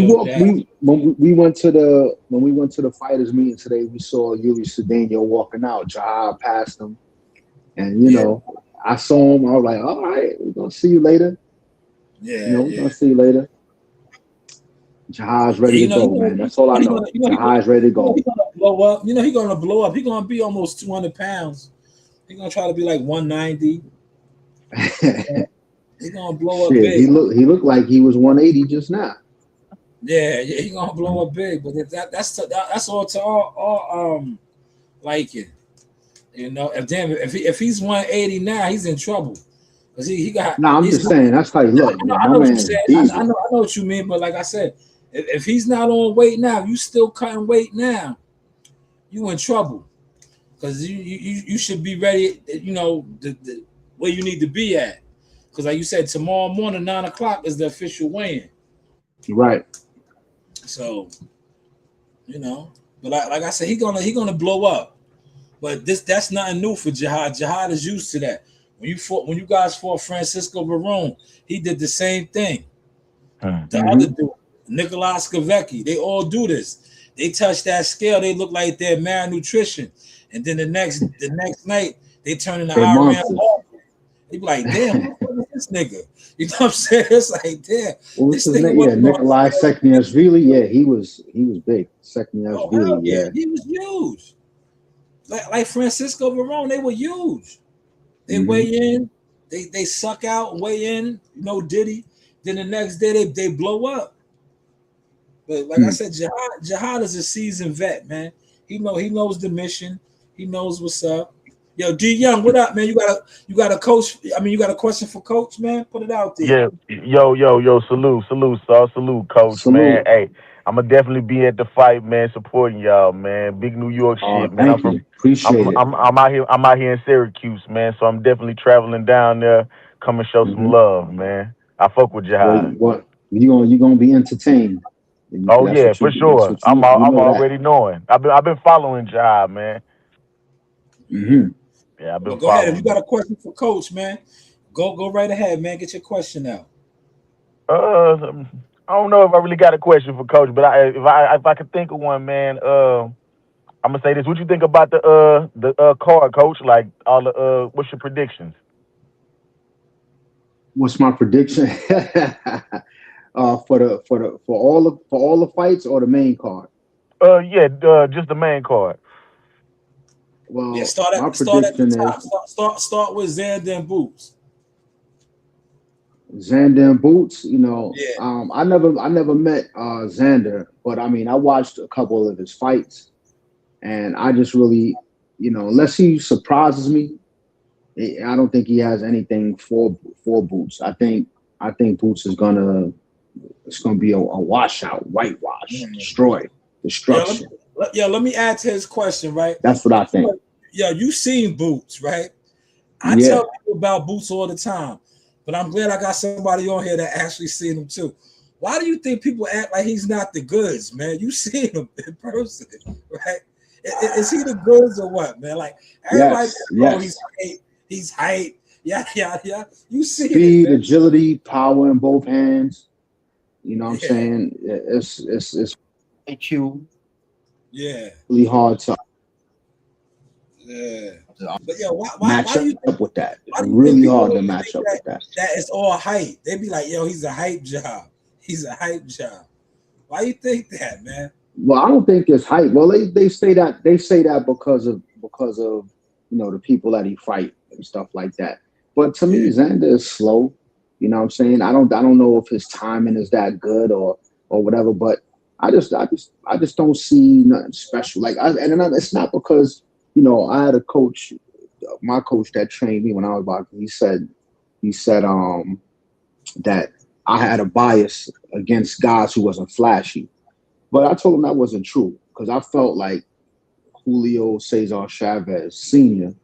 we went to the fighters meeting today, we saw Yuri Cedeno walking out. Jahai passed him, And you know, I saw him. I was like, all right, we're gonna see you later. Yeah, You know, we're gonna see you later. Jahai's ready to go, man. That's all I know. Jahai's ready to go. He's gonna blow up. You know, he's gonna blow up. He's gonna be almost 200 pounds. He's gonna try to be like 190. He's gonna blow up big. He looked like he was 180 just now. Yeah, he's gonna blow up big. But that's all to all like it. You know, if he's 180 now, he's in trouble. Cause he got. No, I'm just saying that's how he look. I know what you're saying. I know what you mean. But like I said, if he's not on weight now, you still cutting weight now, you in trouble. Because you should be ready. You know the where you need to be at. Because like you said, tomorrow morning 9 o'clock is the official weigh-in. Right. So, you know, but like I said, he gonna blow up. But that's nothing new for Jihad. Jihad is used to that. When you guys fought Francisco Barone, he did the same thing. The other dude, Nikolai Skavecki, they all do this. They touch that scale, they look like they're malnutrition, and then the next night they turn into Iran. They be like, damn, what is this nigga? You know what I'm saying? It's like, damn. What was his name? Yeah, Nikolai Sekniashvili. Yeah, he was big. Sekniashvili, yeah. He was huge. Like Francisco Barone, they were huge. They weigh in, they suck out, weigh in, no Diddy. Then the next day they blow up. But like I said, Jihad is a seasoned vet, man. He knows the mission. He knows what's up. Yo, D Young, what up, man? You got a coach. I mean, you got a question for Coach, man? Put it out there. Yeah, yo, salute, Coach, salute. Man. Hey, I'ma definitely be at the fight, man, supporting y'all, man. Big New York shit, man. I'm out here in Syracuse, man. So I'm definitely traveling down there, come and show some love, man. I fuck with Jihad. What you gonna be entertained? Oh yeah, for sure. I'm already knowing. I've been following Jihad, man. Yeah, I've been go ahead. If you got a question for Coach, man, go right ahead, man. Get your question out. I don't know if I really got a question for Coach, but if I could think of one, man, I'm gonna say this. What you think about the card, Coach? Like all the what's your predictions? What's my prediction? For all the fights or the main card? Just the main card. Well, yeah, start at the top. Start with Xander and Boots. Xander and Boots, you know, I never met Xander, but I mean, I watched a couple of his fights, and I just really, you know, unless he surprises me, I don't think he has anything for Boots. I think Boots is gonna be a washout, whitewash, destruction. Let me add to his question, right? That's what I think. Yeah, you seen Boots, right? I tell people about Boots all the time, but I'm glad I got somebody on here that actually seen him too. Why do you think people act like he's not the goods, man? You seen him in person, right? Is he the goods or what, man? Like everybody, he's hype. Yeah. You see speed, agility, power in both hands. You know what I'm saying? It's IQ. Yeah. Really hard to. Yeah. But why do you up with that? It's really hard to match up with that. That is all hype. They be like, yo, he's a hype job. He's a hype job. Why you think that, man? Well, I don't think it's hype. Well, they say that because of you know the people that he fight and stuff like that. But to me, Xander is slow. You know what I'm saying? I don't know if his timing is that good or whatever, but I just don't see nothing special. Like it's not because, you know, I had a coach, my coach that trained me when I was boxing. He said that I had a bias against guys who wasn't flashy, but I told him that wasn't true because I felt like Julio Cesar Chavez Sr.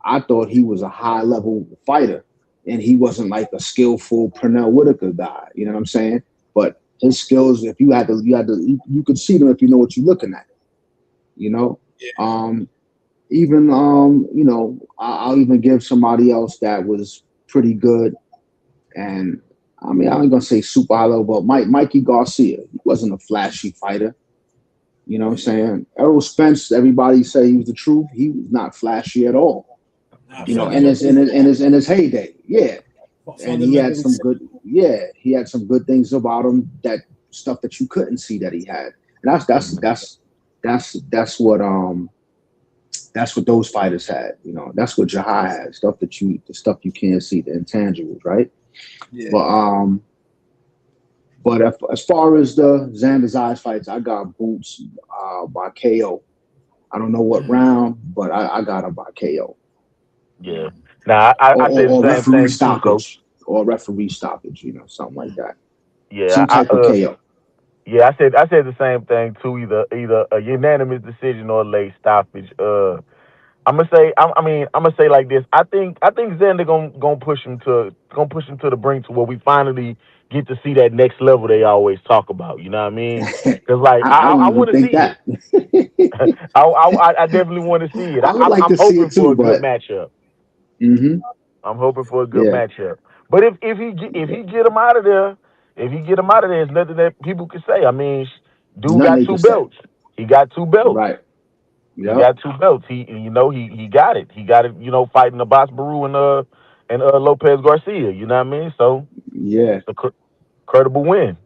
I thought he was a high level fighter, and he wasn't like a skillful Pernell Whitaker guy. You know what I'm saying? But his skills, if you could see them if you know what you're looking at. You know, you know, I'll even give somebody else that was pretty good, and I mean, I ain't gonna say super high level, but Mikey Garcia, he wasn't a flashy fighter. You know what I'm saying? Errol Spence, everybody say he was the truth. He was not flashy at all. You know, in his heyday, yeah. And he had some good, he had some good things about him, that stuff that you couldn't see that he had. And that's what those fighters had. You know, that's what Jahai had. The stuff you can't see, the intangibles, right? Yeah. But as far as the Xander Zayas fights, I got Boots by KO. I don't know what round, but I got him by KO. Yeah. Now I say the same thing too, Coach. Or referee stoppage, you know, something like that. Yeah. Some type of KO. Yeah, I said the same thing too. Either a unanimous decision or a late stoppage. I'm gonna say like this. I think Xander gonna push him to the brink to where we finally get to see that next level they always talk about. You know what I mean? Because like I want to see that. it. I definitely want to see it. I would like to see it too, for a good matchup. Mm-hmm. I'm hoping for a good matchup. But if he get him out of there, there's nothing that people can say. I mean, dude got 2 belts. He got 2 belts. Right. Yep. He got 2 belts. He got it. He got it. You know, fighting the Boss Baru and Lopez Garcia. You know what I mean? So yeah, it's a credible win.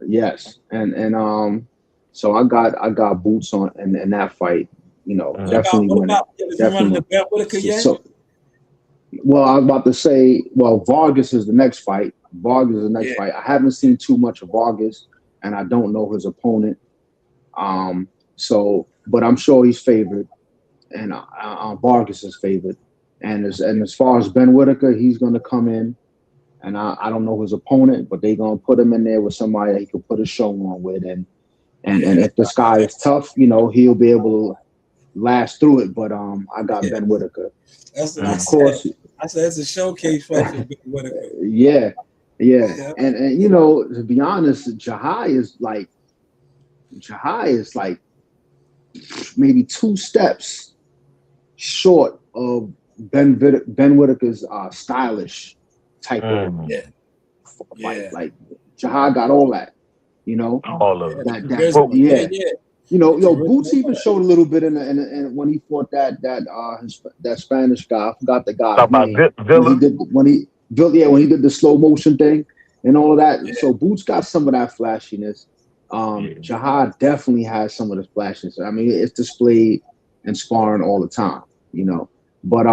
Yes, and so I got Boots on in that fight. You know, definitely winning. Definitely. So, well, I was about to say, Vargas is the next fight. I haven't seen too much of Vargas, and I don't know his opponent. But I'm sure he's favored, and Vargas is favored. And as far as Ben Whitaker, he's going to come in, and I don't know his opponent, but they're going to put him in there with somebody that he can put a show on with, and if this guy is tough, you know, he'll be able to last through it. But I got Ben Whitaker. That's what I said it's a showcase fight for Ben Whitaker. Yeah. And you know, to be honest, Jahai is like maybe 2 steps short of Ben Whitaker's stylish type of fight. Like Jahai got all that, you know, all of it. That. You know, Boots even showed a little bit in when he fought that Spanish guy. I forgot the guy's name. When he did the slow motion thing and all of that. Yeah. So Boots got some of that flashiness. Jahai definitely has some of the flashiness. I mean, it's displayed in sparring all the time, you know. But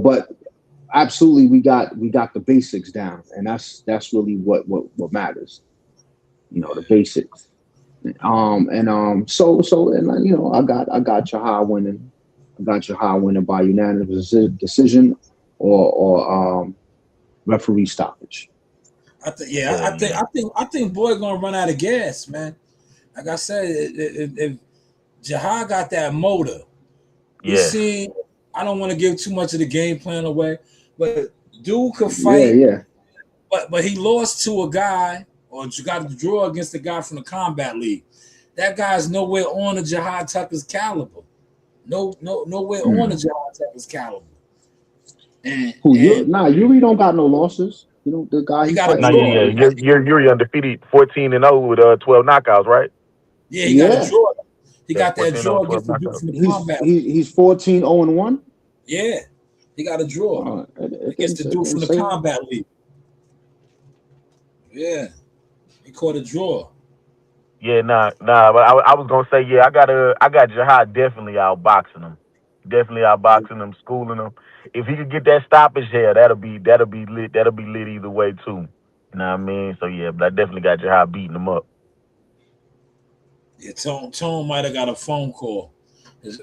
but absolutely we got the basics down, and that's really what matters. You know, the basics. So you know, I got Jahai winning. I got Jahai winning by unanimous decision or referee stoppage. I think Boy gonna run out of gas, man. Like I said, if Jahai got that motor, you see, I don't want to give too much of the game plan away, but dude could fight. Yeah. But he lost to a guy, or you got to draw against a guy from the Combat League. That guy's nowhere on the Jahai Tucker's caliber. Nowhere on the Jahai Tucker's caliber. Yuri don't got no losses. You know, the guy he got Yuri undefeated 14-0 with 12 knockouts, right? Yeah, he got a draw. He got that draw against the dude from the Combat League. He's 14-0-1. Yeah, he got a draw against the dude from the Combat League. Yeah, he caught a draw. Yeah, but I was gonna say, I got Jahai definitely outboxing him, schooling him. If he could get that stoppage here, that'll be lit. That'll be lit either way too. You know what I mean? So yeah, but I definitely got Jahai beating him up. Yeah, Tone might have got a phone call. His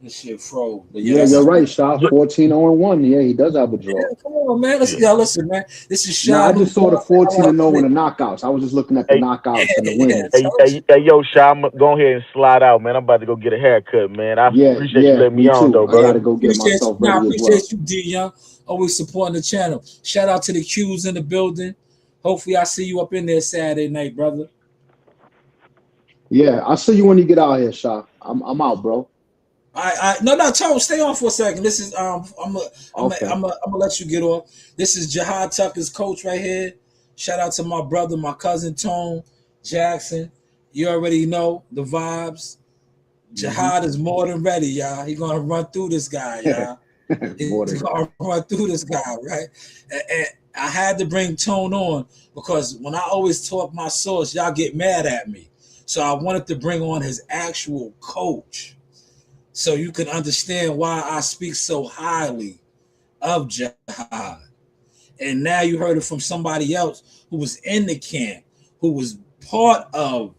shit froze. You're right, Shaw. 14-0-1. Yeah, he does have a draw. Yeah, come on, man. Listen, man. This is Shaw. I just saw the 14-0 in the knockouts. I was just looking at the knockouts and the wins. Hey, yo, Shaw, I'm go ahead and slide out, man. I'm about to go get a haircut, man. I appreciate you letting me on, though, bro. I gotta go get myself ready. I appreciate you, D Young. Always supporting the channel. Shout out to the Qs in the building. Hopefully, I see you up in there Saturday night, brother. Yeah, I'll see you when you get out here, Shaw. I'm out, bro. No, Tone, stay on for a second. This is I'm gonna let you get off. This is Jahai Tucker's coach right here. Shout out to my brother, my cousin Tone Jackson. You already know the vibes. Jihad is more than ready, y'all. He's gonna run through this guy, y'all. He's gonna run through this guy, right? And I had to bring Tone on because when I always talk my source, y'all get mad at me. So I wanted to bring on his actual coach, so you can understand why I speak so highly of Jihad. And now you heard it from somebody else who was in the camp, who was part of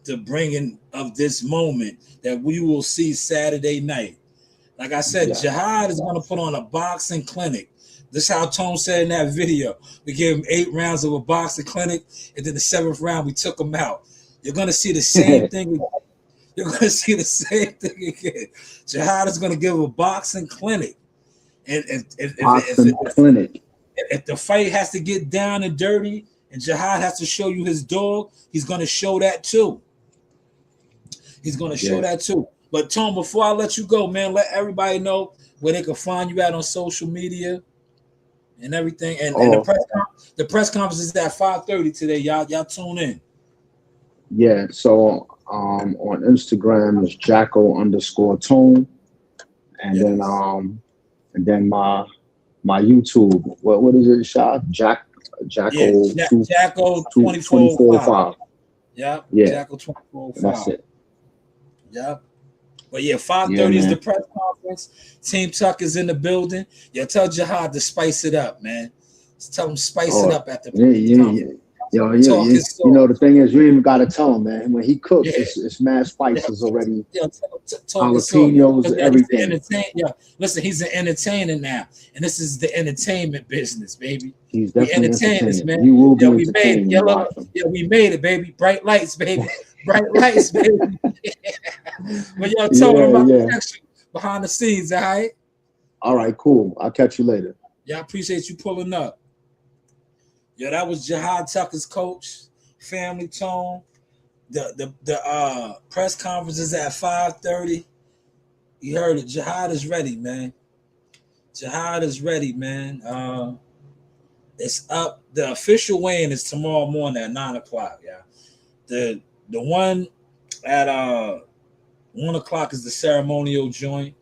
the bringing of this moment that we will see Saturday night. Like I said, Jihad is going to put on a boxing clinic. This is how Tone said in that video. We gave him 8 rounds of a boxing clinic, and then the 7th round, we took him out. You're going to see the same thing again. You're going to see the same thing again. Jihad is going to give a boxing clinic. And if the fight has to get down and dirty and Jihad has to show you his dog, he's going to show that too. He's going to show that too. But Tone, before I let you go, man, let everybody know where they can find you at on social media and everything. And the press conference is at 5:30 today. Y'all tune in. Yeah. So on Instagram is Jacko_Tone, and then my YouTube. What is it, Shot? Jacko 24/5. Yeah. Jacko 24/5. That's it. Yeah. But yeah, 5:30 is the press conference. Team Tuck is in the building. Yeah, tell Jihad to spice it up, man. Just tell him spice it up at the conference. Yo, you know, the thing is, you even got to tell him, man. When he cooks, it's mad spices already. Jalapenos, everything. Listen, he's an entertainer now, and this is the entertainment business, baby. He's definitely entertainers, man. You will be we made it. We made it, baby. Bright lights, baby. Bright lights, baby. But y'all talking about protection behind the scenes, all right? All right, cool. I'll catch you later. Yeah, I appreciate you pulling up. Yo, that was Jihad Tucker's coach, Family Tone. The press conference is at 5:30. You heard it. Jihad is ready, man. Jihad is ready, man. It's up. The official weigh-in is tomorrow morning at 9 o'clock. Yeah. The one at 1 o'clock is the ceremonial joint.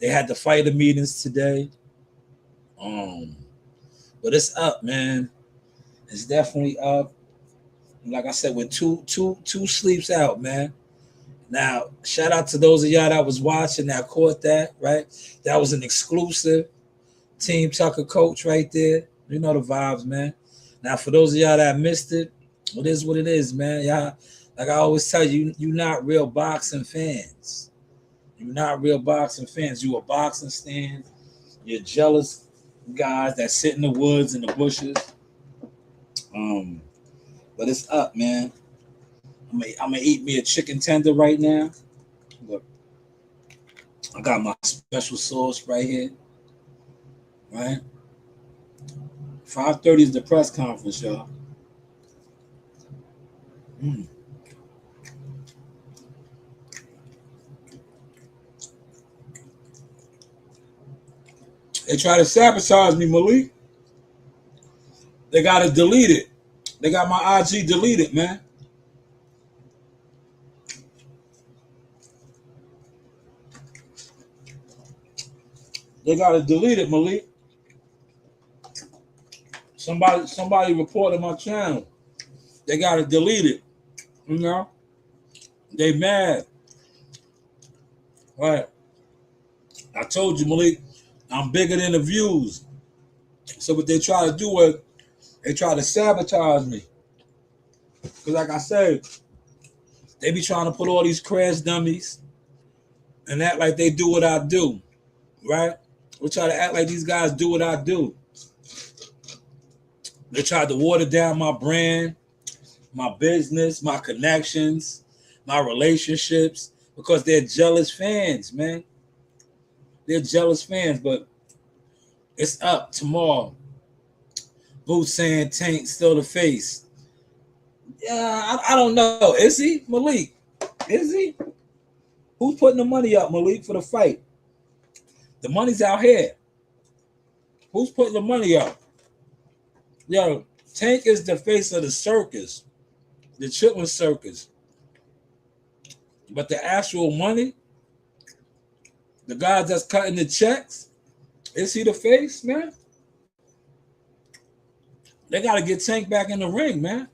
They had the fighter meetings today. But it's up, man. It's definitely up. Like I said, with two sleeps out, man. Now, shout out to those of y'all that was watching that caught that, right? That was an exclusive Team Tucker coach right there. You know the vibes, man. Now, for those of y'all that missed it, it is what it is, man. Y'all, like I always tell you, you're not real boxing fans. You're not real boxing fans. You a boxing stand. You're jealous guys that sit in the woods and the bushes. But it's up, man. I'm gonna eat me a chicken tender right now. Look, I got my special sauce right here. Right? 5:30 is the press conference, y'all. They try to sabotage me, Malik. They got to delete it. They got my IG deleted, man. They got to delete it, Malik. Somebody reported my channel. They got to delete it. You know? They mad. Right. I told you, Malik, I'm bigger than the views. So what they try to do is they try to sabotage me. Because like I said, they be trying to put all these crash dummies and act like they do what I do. Right? They try to act like these guys do what I do. They tried to water down my brand, my business, my connections, my relationships, because they're jealous fans, man. They're jealous fans, but it's up tomorrow. Boots saying Tank still the face. Yeah, I don't know. Is he, Malik? Is he? Who's putting the money up, Malik, for the fight? The money's out here. Who's putting the money up? Yo, Tank is the face of the circus, the Chitlin circus. But the actual money, the guys that's cutting the checks, is he the face, man? They got to get Tank back in the ring, man.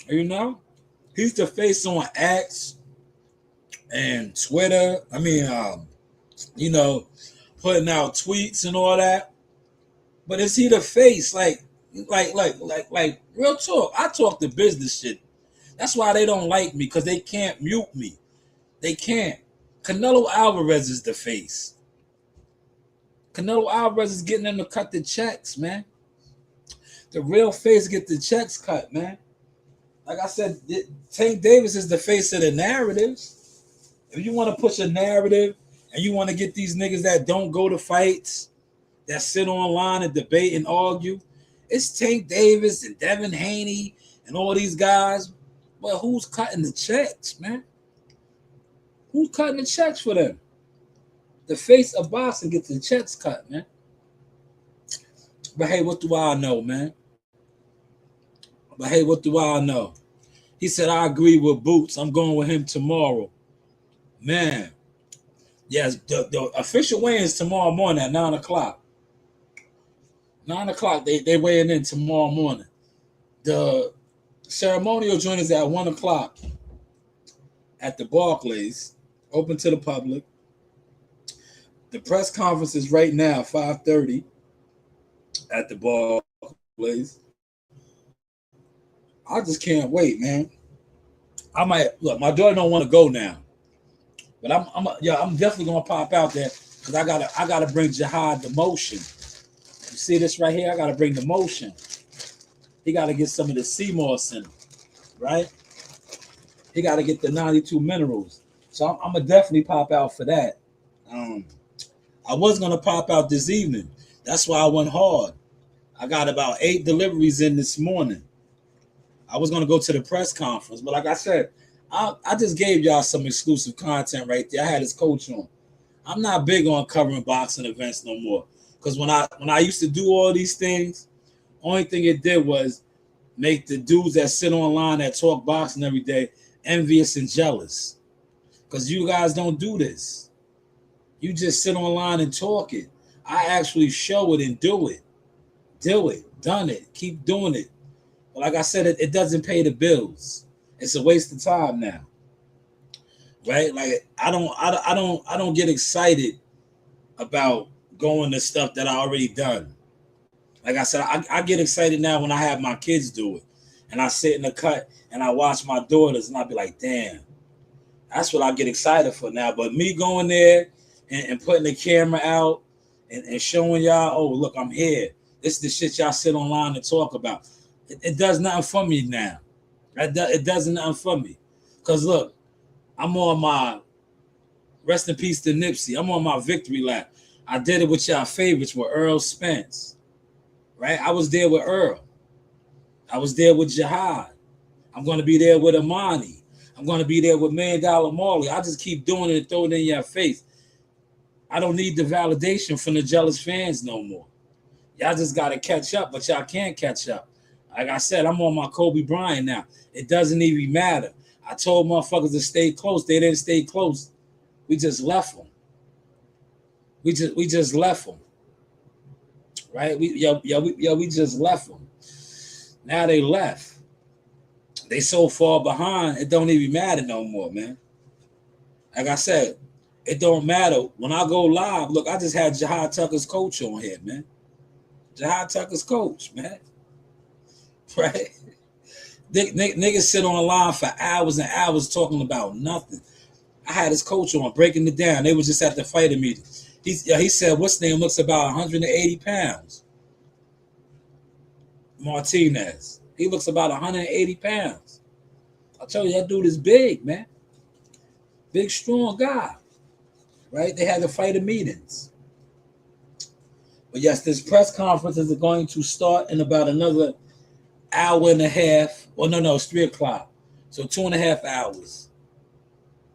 You know? He's the face on X and Twitter. I mean, you know, putting out tweets and all that. But is he the face? Like real talk. I talk the business shit. That's why they don't like me, because they can't mute me. They can't. Canelo Alvarez is the face. Canelo Alvarez is getting them to cut the checks, man. The real face get the checks cut, man. Like I said, Tank Davis is the face of the narratives. If you want to push a narrative and you want to get these niggas that don't go to fights, that sit online and debate and argue, it's Tank Davis and Devin Haney and all these guys. But who's cutting the checks, man? Who's cutting the checks for them? The face of boxing gets the checks cut, man. But hey, what do I know, man? He said, I agree with Boots. I'm going with him tomorrow. Man. Yes, the official weigh-in is tomorrow morning at 9 o'clock. 9 o'clock, they weighing in tomorrow morning. The ceremonial joint is at 1 o'clock at the Barclays, open to the public. The press conference is right now, 5:30 at the Barclays. I just can't wait, man. I might look. My daughter don't want to go now, but I'm definitely gonna pop out there because I gotta bring Jihad the motion. You see this right here? I gotta bring the motion. He gotta get some of the Seymour in him, right? He gotta get the 92 minerals. So I'm gonna definitely pop out for that. I was gonna pop out this evening. That's why I went hard. I got about 8 deliveries in this morning. I was going to go to the press conference, but like I said, I just gave y'all some exclusive content right there. I had his coach on. I'm not big on covering boxing events no more, because when I used to do all these things, only thing it did was make the dudes that sit online that talk boxing every day envious and jealous, because you guys don't do this. You just sit online and talk it. I actually show it and do it. Done it, keep doing it. But like I said, it doesn't pay the bills. It's a waste of time now, right? Like I don't get excited about going to stuff that I already done. Like I said, I get excited now when I have my kids do it, and I sit in the cut and I watch my daughters, and I be like, damn, that's what I get excited for now. But me going there and putting the camera out and showing y'all, oh look, I'm here. This is the shit y'all sit online and talk about. It does nothing for me now. It does nothing for me. Because look, I'm on my, rest in peace to Nipsey, I'm on my victory lap. I did it with y'all favorites with Errol Spence. Right? I was there with Earl. I was there with Jihad. I'm going to be there with Amani. I'm going to be there with $1 Million Marley. I just keep doing it and throw it in your face. I don't need the validation from the jealous fans no more. Y'all just got to catch up, but y'all can't catch up. Like I said, I'm on my Kobe Bryant now. It doesn't even matter. I told motherfuckers to stay close. They didn't stay close. We just left them. We just left them. Right? We just left them. Now they left. They so far behind, it don't even matter no more, man. Like I said, it don't matter. When I go live, look, I just had Jihad Tucker's coach on here, man. Jihad Tucker's coach, man. Right? Niggas sit on the line for hours and hours talking about nothing. I had his coach on, breaking it down. They was just at the fighter meeting. He said, what's name looks about 180 pounds. Martinez. He looks about 180 pounds. I tell you, that dude is big, man. Big, strong guy. Right? They had the fighter meetings. But yes, this press conference is going to start in about another hour and a half. Well, no, it's 3 o'clock. So 2.5 hours.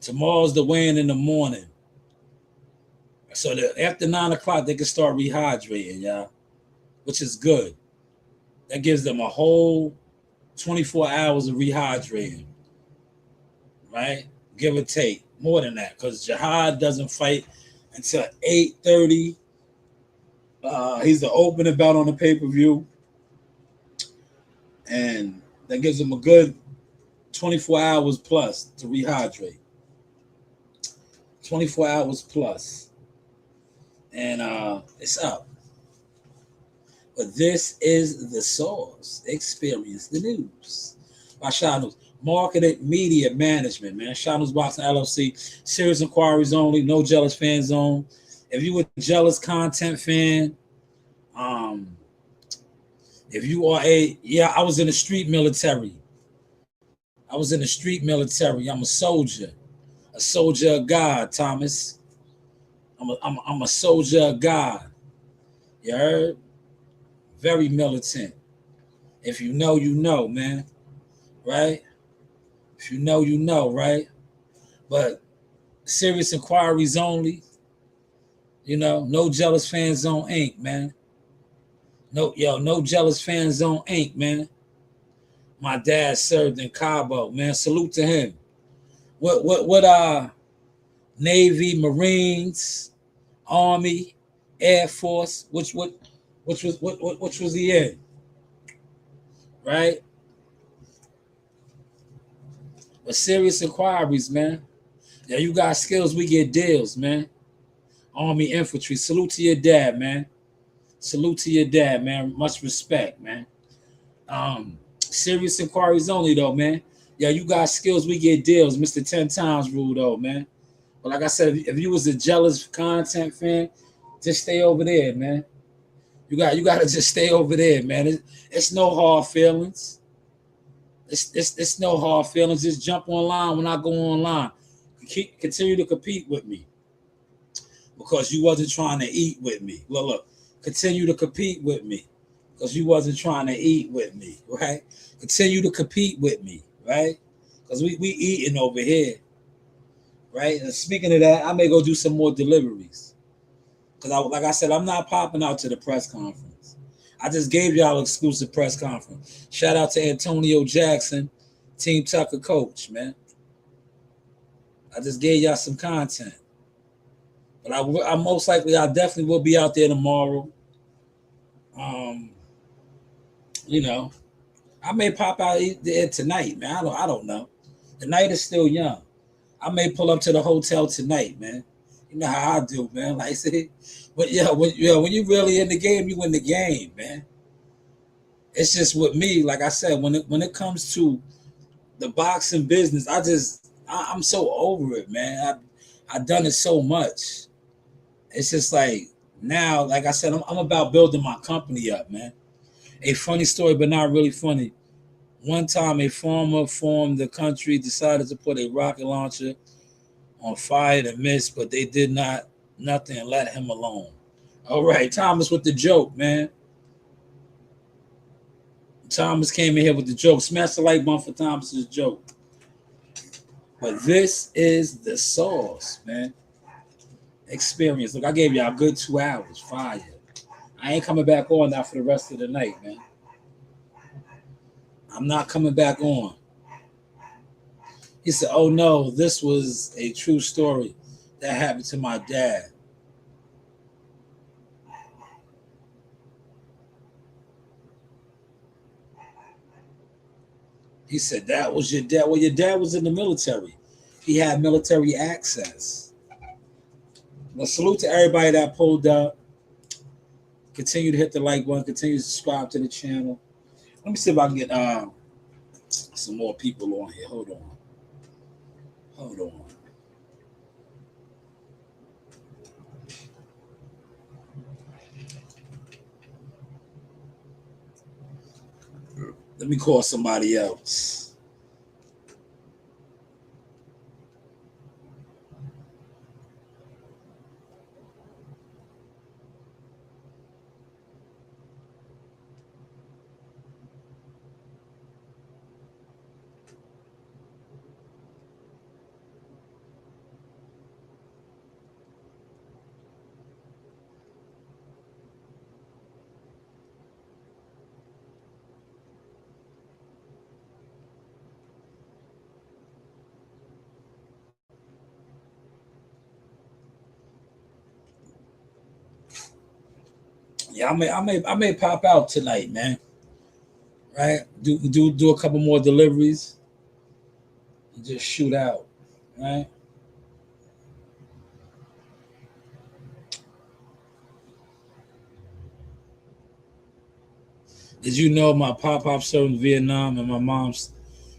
Tomorrow's the weigh-in in the morning. So that after 9 o'clock, they can start rehydrating, y'all, which is good. That gives them a whole 24 hours of rehydrating, right? give or take. More than that, because Jihad doesn't fight until 8:30. He's the opening bout on the pay-per-view. And that gives him a good 24 hours plus to rehydrate. 24 hours plus. And it's up. But this is the source. Experience the news. By Shanewz. Marketing Media Management, man. Shanewz Boxing LLC. Serious inquiries only. No jealous fan zone. If you a jealous content fan, if you are I was in the street military. I'm a soldier of God, Thomas. I'm a soldier of God. You heard? Very militant. If you know, you know, man. Right? If you know, you know, right? But serious inquiries only. You know, no jealous fan zone Inc., man. No jealous fan zone Inc., man. My dad served in Cabo, man. Salute to him. What Navy, Marines, Army, Air Force, which was he in? Right? But serious inquiries, man. Yeah, you got skills, we get deals, man. Army infantry. Salute to your dad, man. Salute to your dad, man. Much respect, man. Serious inquiries only, though, man. Yeah, you got skills, we get deals. Mr. 10 times rule, though, man. But like I said, if you was a jealous content fan, just stay over there, man. You got to just stay over there, man. It's no hard feelings. It's no hard feelings. Just jump online when I go online. Continue to compete with me because you wasn't trying to eat with me. Look. Continue to compete with me because you wasn't trying to eat with me, right? Continue to compete with me, right? Because we eating over here, right? And speaking of that, I may go do some more deliveries because, like I said, I'm not popping out to the press conference. I just gave y'all exclusive press conference. Shout out to Antonio Jackson, Team Tucker coach, man. I just gave y'all some content. But I most likely, I definitely will be out there tomorrow. You know, I may pop out there tonight, man. I don't know. The night is still young. I may pull up to the hotel tonight, man. You know how I do, man. Like I said, but when you really in the game, you in the game, man. It's just with me, like I said, when it comes to the boxing business, I'm so over it, man. I've done it so much. It's just like now, like I said, I'm about building my company up, man. A funny story, but not really funny. One time, a farmer from the country decided to put a rocket launcher on fire to miss, but they did nothing and let him alone. All right, Thomas with the joke, man. Thomas came in here with the joke. Smash the like button for Thomas's joke. But this is the sauce, man. Experience. Look, I gave y'all a good 2 hours. Fire. I ain't coming back on now for the rest of the night, man. I'm not coming back on. He said, oh no, this was a true story that happened to my dad. He said, that was your dad. Well, your dad was in the military. He had military access. Well, salute to everybody that pulled up. Continue to hit the like button. Continue to subscribe to the channel. Let me see if I can get some more people on here. Hold on. Let me call somebody else. Yeah, I may pop out tonight, man. Right? Do a couple more deliveries and just shoot out. Right? Did you know my pop served in Vietnam and my mom's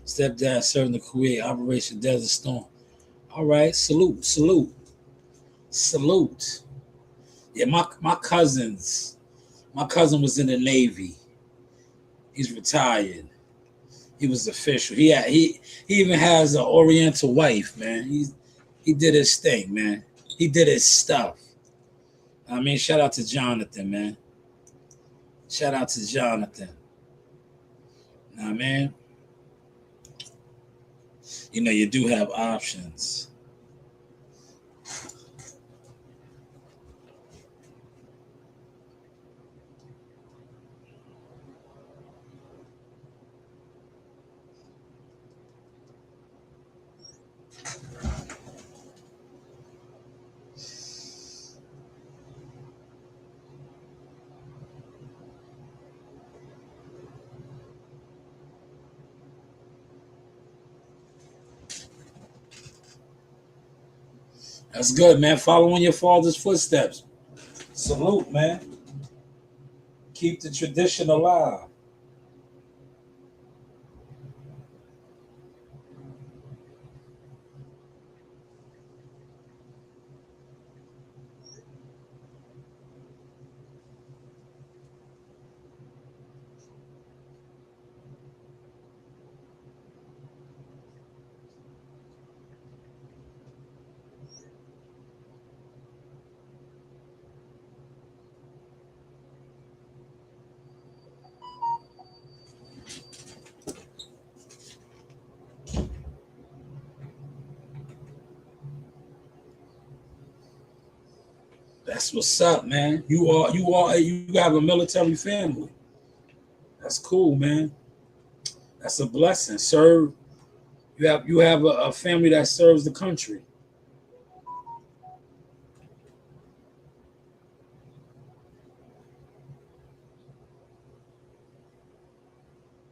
stepdad served in the Kuwait Operation Desert Storm? All right, salute. Yeah, my cousin was in the Navy. He's retired. He was official. He even has an Oriental wife, man. He did his thing, man. He did his stuff. I mean, shout out to Jonathan, man. Shout out to Jonathan. Nah, man. You know, you do have options. That's good, man. Following your father's footsteps. Salute, man. Keep the tradition alive. That's what's up, man. You have a military family. That's cool, man. That's a blessing. You have a family that serves the country.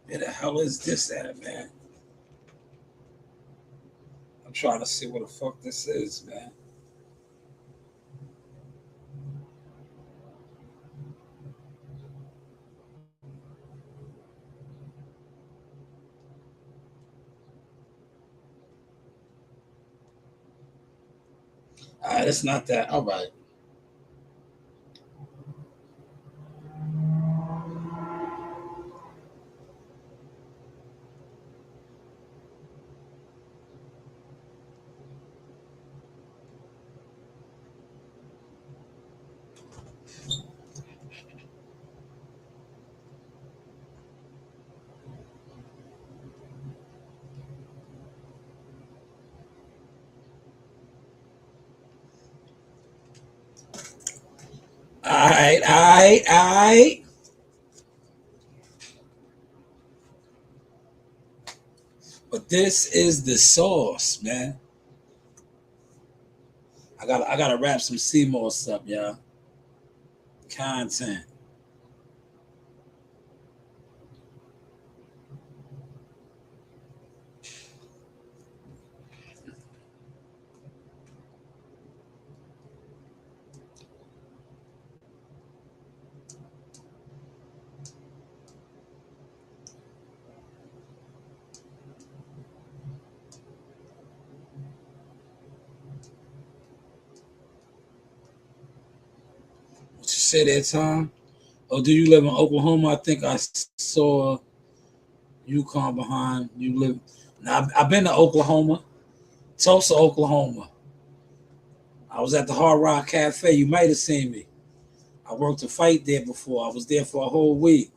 Where the hell is this at, man? I'm trying to see what the fuck this is, man. All right, it's not that. All right. All right. But this is the sauce, man. I gotta wrap some CMOS up, y'all. Content. What you say there, Tom? Oh, do you live in Oklahoma? I think I saw Yukon behind. You live. Now, I've been to Oklahoma, Tulsa, Oklahoma. I was at the Hard Rock Cafe. You might have seen me. I worked a fight there before. I was there for a whole week.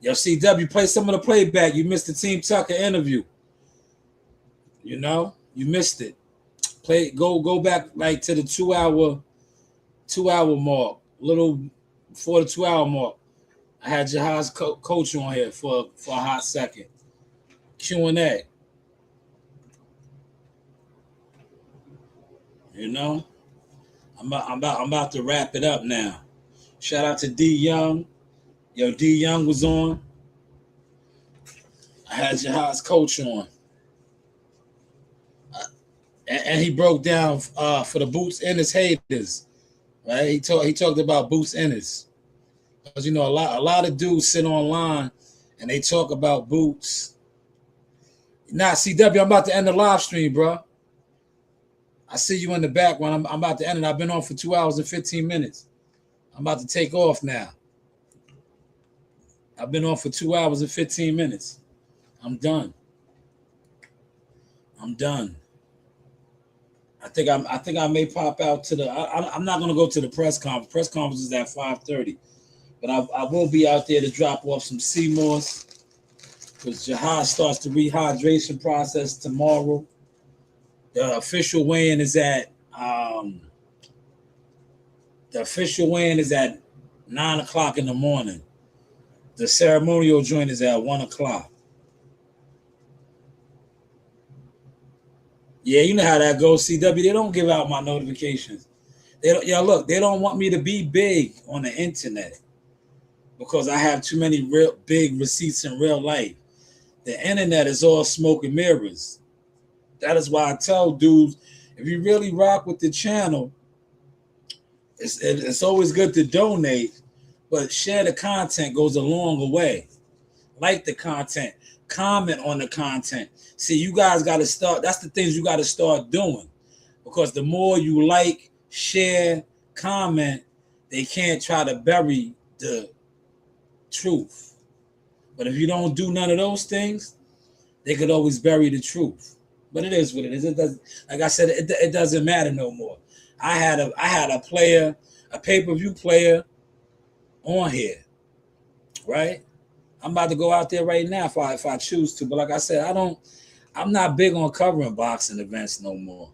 Yo, CW, play some of the playback. You missed the Team Tucker interview. You know, you missed it. Go back like to the 2 hour mark, a little before the 2 hour mark. I had Jahaz coach on here for a hot second. Q&A. You know, I'm about to wrap it up now. Shout out to D Young. Yo, D Young was on. I had Jahaz's coach on. And he broke down for the Boots Ennis haters. Right? He talked about Boots Ennis. Because you know, a lot of dudes sit online and they talk about Boots. Nah, CW, I'm about to end the live stream, bro. I see you in the background. I'm about to end it. I've been on for 2 hours and 15 minutes. I'm about to take off now. I've been on for 2 hours and 15 minutes. I'm done. I think I may pop out to the. I'm not gonna go to the press conference. Press conference is at 5:30, but I will be out there to drop off some Seymour's because Jahaz starts the rehydration process tomorrow. The official weigh-in is at 9 o'clock in the morning. The ceremonial joint is at 1 o'clock. Yeah, you know how that goes, CW. They don't give out my notifications. They don't want me to be big on the internet because I have too many real big receipts in real life. The internet is all smoke and mirrors. That is why I tell dudes, if you really rock with the channel, it's always good to donate, but share the content goes a long way. Like the content, comment on the content. See, you guys got to start. That's the things you got to start doing, because the more you like, share, comment, they can't try to bury the truth. But if you don't do none of those things, they could always bury the truth. But it is what it is. It does, like I said, it doesn't matter no more. I had a player, a pay-per-view player on here, right? I'm about to go out there right now if I choose to. But like I said, I'm not big on covering boxing events no more.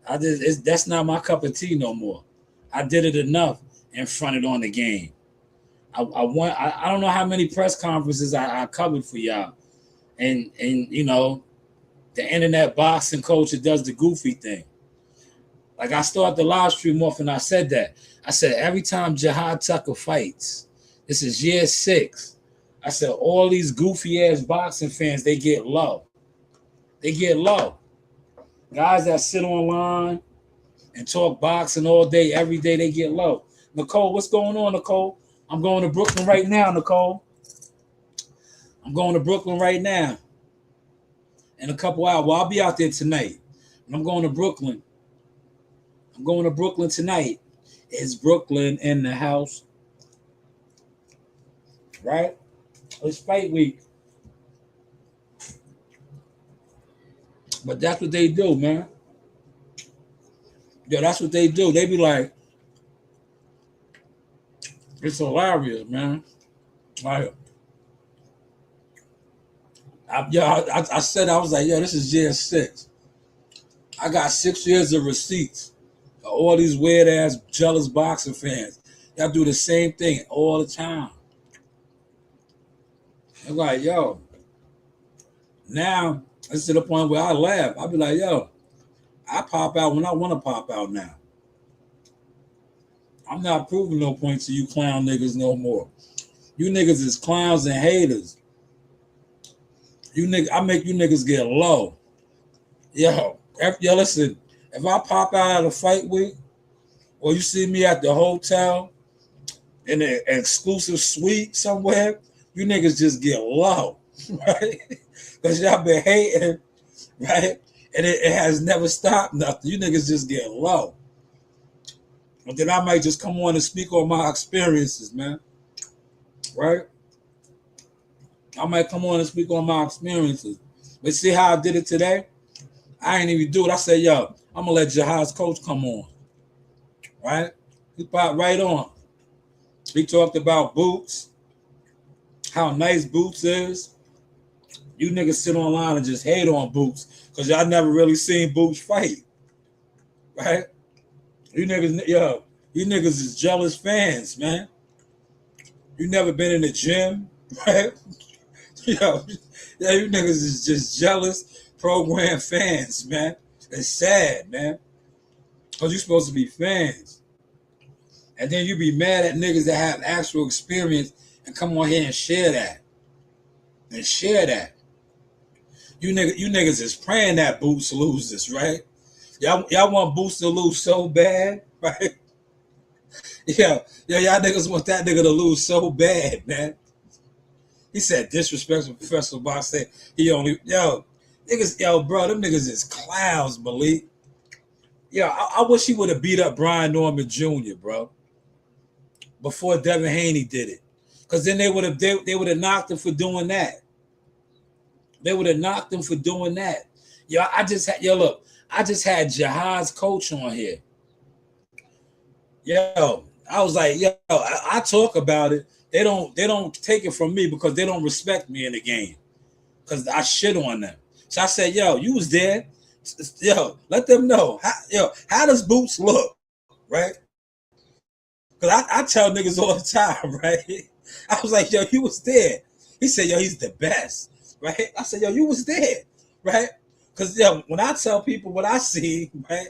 That's not my cup of tea no more. I did it enough and fronted on the game. I don't know how many press conferences I covered for y'all. And you know, the internet boxing coach that does the goofy thing. Like I started the live stream off and I said that. I said every time Jahad Tucker fights, this is year 6. I said all these goofy ass boxing fans, they get low. They get low. Guys that sit online and talk boxing all day, every day, they get low. Nicole, what's going on, Nicole? I'm going to Brooklyn right now, Nicole. I'm going to Brooklyn right now. In a couple hours. Well, I'll be out there tonight. I'm going to Brooklyn. I'm going to Brooklyn tonight. Is Brooklyn in the house? Right? It's fight week. But that's what they do, man. Yeah, that's what they do. They be like, it's hilarious, man. Like, I said, I was like, yo, this is year 6. I got 6 years of receipts. All these weird ass jealous boxing fans. Y'all do the same thing all the time. I'm like, yo, now it's to the point where I laugh. I'll be like, yo, I pop out when I want to pop out now. I'm not proving no point to you clown niggas no more. You niggas is clowns and haters. I make you niggas get low. Yo, listen, if I pop out at a fight week, or you see me at the hotel in an exclusive suite somewhere, you niggas just get low, right? Because y'all been hating, right? And it has never stopped nothing. You niggas just get low. And then I might just come on and speak on my experiences, man. Right? I might come on and speak on my experiences. But see how I did it today? I ain't even do it. I said, yo, I'm going to let Jahaz's coach come on. Right? He popped right on. He talked about Boots, how nice Boots is. You niggas sit online and just hate on Boots because y'all never really seen Boots fight. Right? You niggas is jealous fans, man. You never been in the gym, right? You niggas is just jealous program fans, man. It's sad, man. Because you're supposed to be fans. And then you be mad at niggas that have actual experience and come on here and share that. You niggas is praying that Boots loses, right? Y'all want Boots to lose so bad, right? Yeah, y'all niggas want that nigga to lose so bad, man. He said disrespectful professional boxer. He only niggas, bro, them niggas is clowns, Malik. I wish he would have beat up Brian Norman Jr., bro, before Devin Haney did it. Because then they would have knocked him for doing that. They would have knocked him for doing that. I just had Jihad's coach on here. I was like, I talk about it. They don't take it from me because they don't respect me in the game. Because I shit on them. So I said, you was there. Let them know. How does Boots look? Right? Because I tell niggas all the time, right? I was like, you was there. He said, he's the best. Right? I said, you was there. Right? Because when I tell people what I see, right,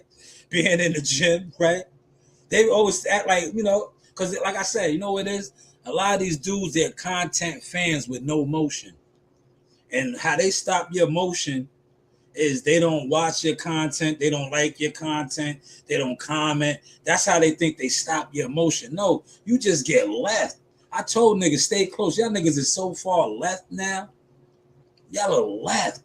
being in the gym, right, they always act like, because like I said, you know what it is? A lot of these dudes, they're content fans with no motion. And how they stop your motion is they don't watch your content, they don't like your content, they don't comment. That's how they think they stop your motion. No, you just get left. I told niggas, stay close. Y'all niggas is so far left now. Y'all are left.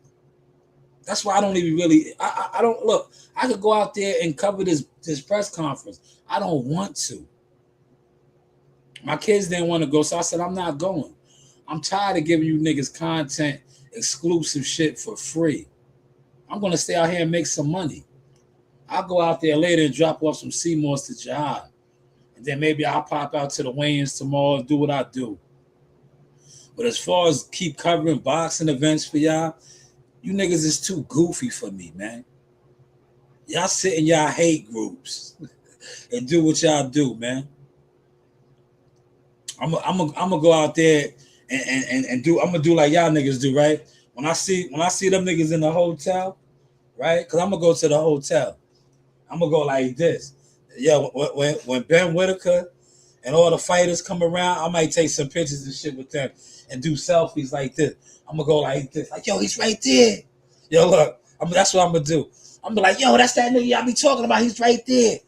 That's why I don't even really, I don't, look, I could go out there and cover this press conference. I don't want to. My kids didn't want to go, so I said, I'm not going. I'm tired of giving you niggas content, exclusive shit for free. I'm going to stay out here and make some money. I'll go out there later and drop off some CMOS to Jihad. And then maybe I'll pop out to the weigh-ins tomorrow and do what I do. But as far as keep covering boxing events for y'all, you niggas is too goofy for me, man. Y'all sit in y'all hate groups and do what y'all do, man. I'm gonna go out there and do. I'm gonna do like y'all niggas do, right? When I see them niggas in the hotel, right? Because I'm gonna go to the hotel. I'm gonna go like this. When Ben Whitaker and all the fighters come around, I might take some pictures and shit with them and do selfies like this. I'm gonna go like this, like he's right there. Look, that's what I'm gonna do. I'm gonna be like, that's that nigga y'all be talking about. He's right there.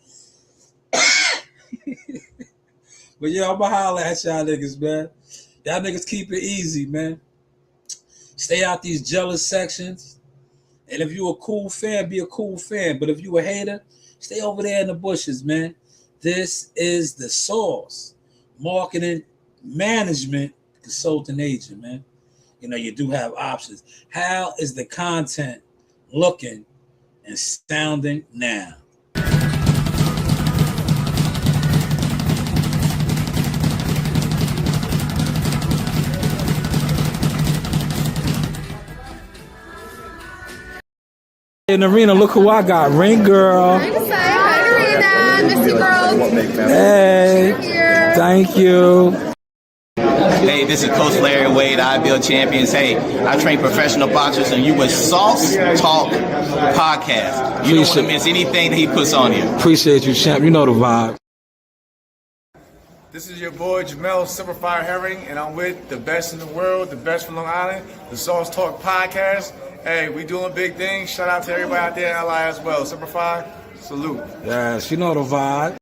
But I'm gonna holler at y'all niggas, man. Y'all niggas keep it easy, man. Stay out these jealous sections. And if you a cool fan, be a cool fan. But if you a hater, stay over there in the bushes, man. This is the Source Marketing Management Consulting Agent, man. You do have options. How is the content looking and sounding now? In the arena, look who I got. Ring girl. Hi, Arena. Miss you, girls. Hey. Thank you. Hey, this is Coach Larry Wade, IBL Champions. Hey, I train professional boxers, and you with Sauce Talk Podcast. You don't want to miss anything that he puts on here. Appreciate you, champ. You know the vibe. This is your boy Jamel Simplified Herring, and I'm with the best in the world, the best from Long Island, the Sauce Talk Podcast. Hey, we doing big things. Shout out to everybody out there in LI as well. Simplified, salute. Yes, you know the vibe.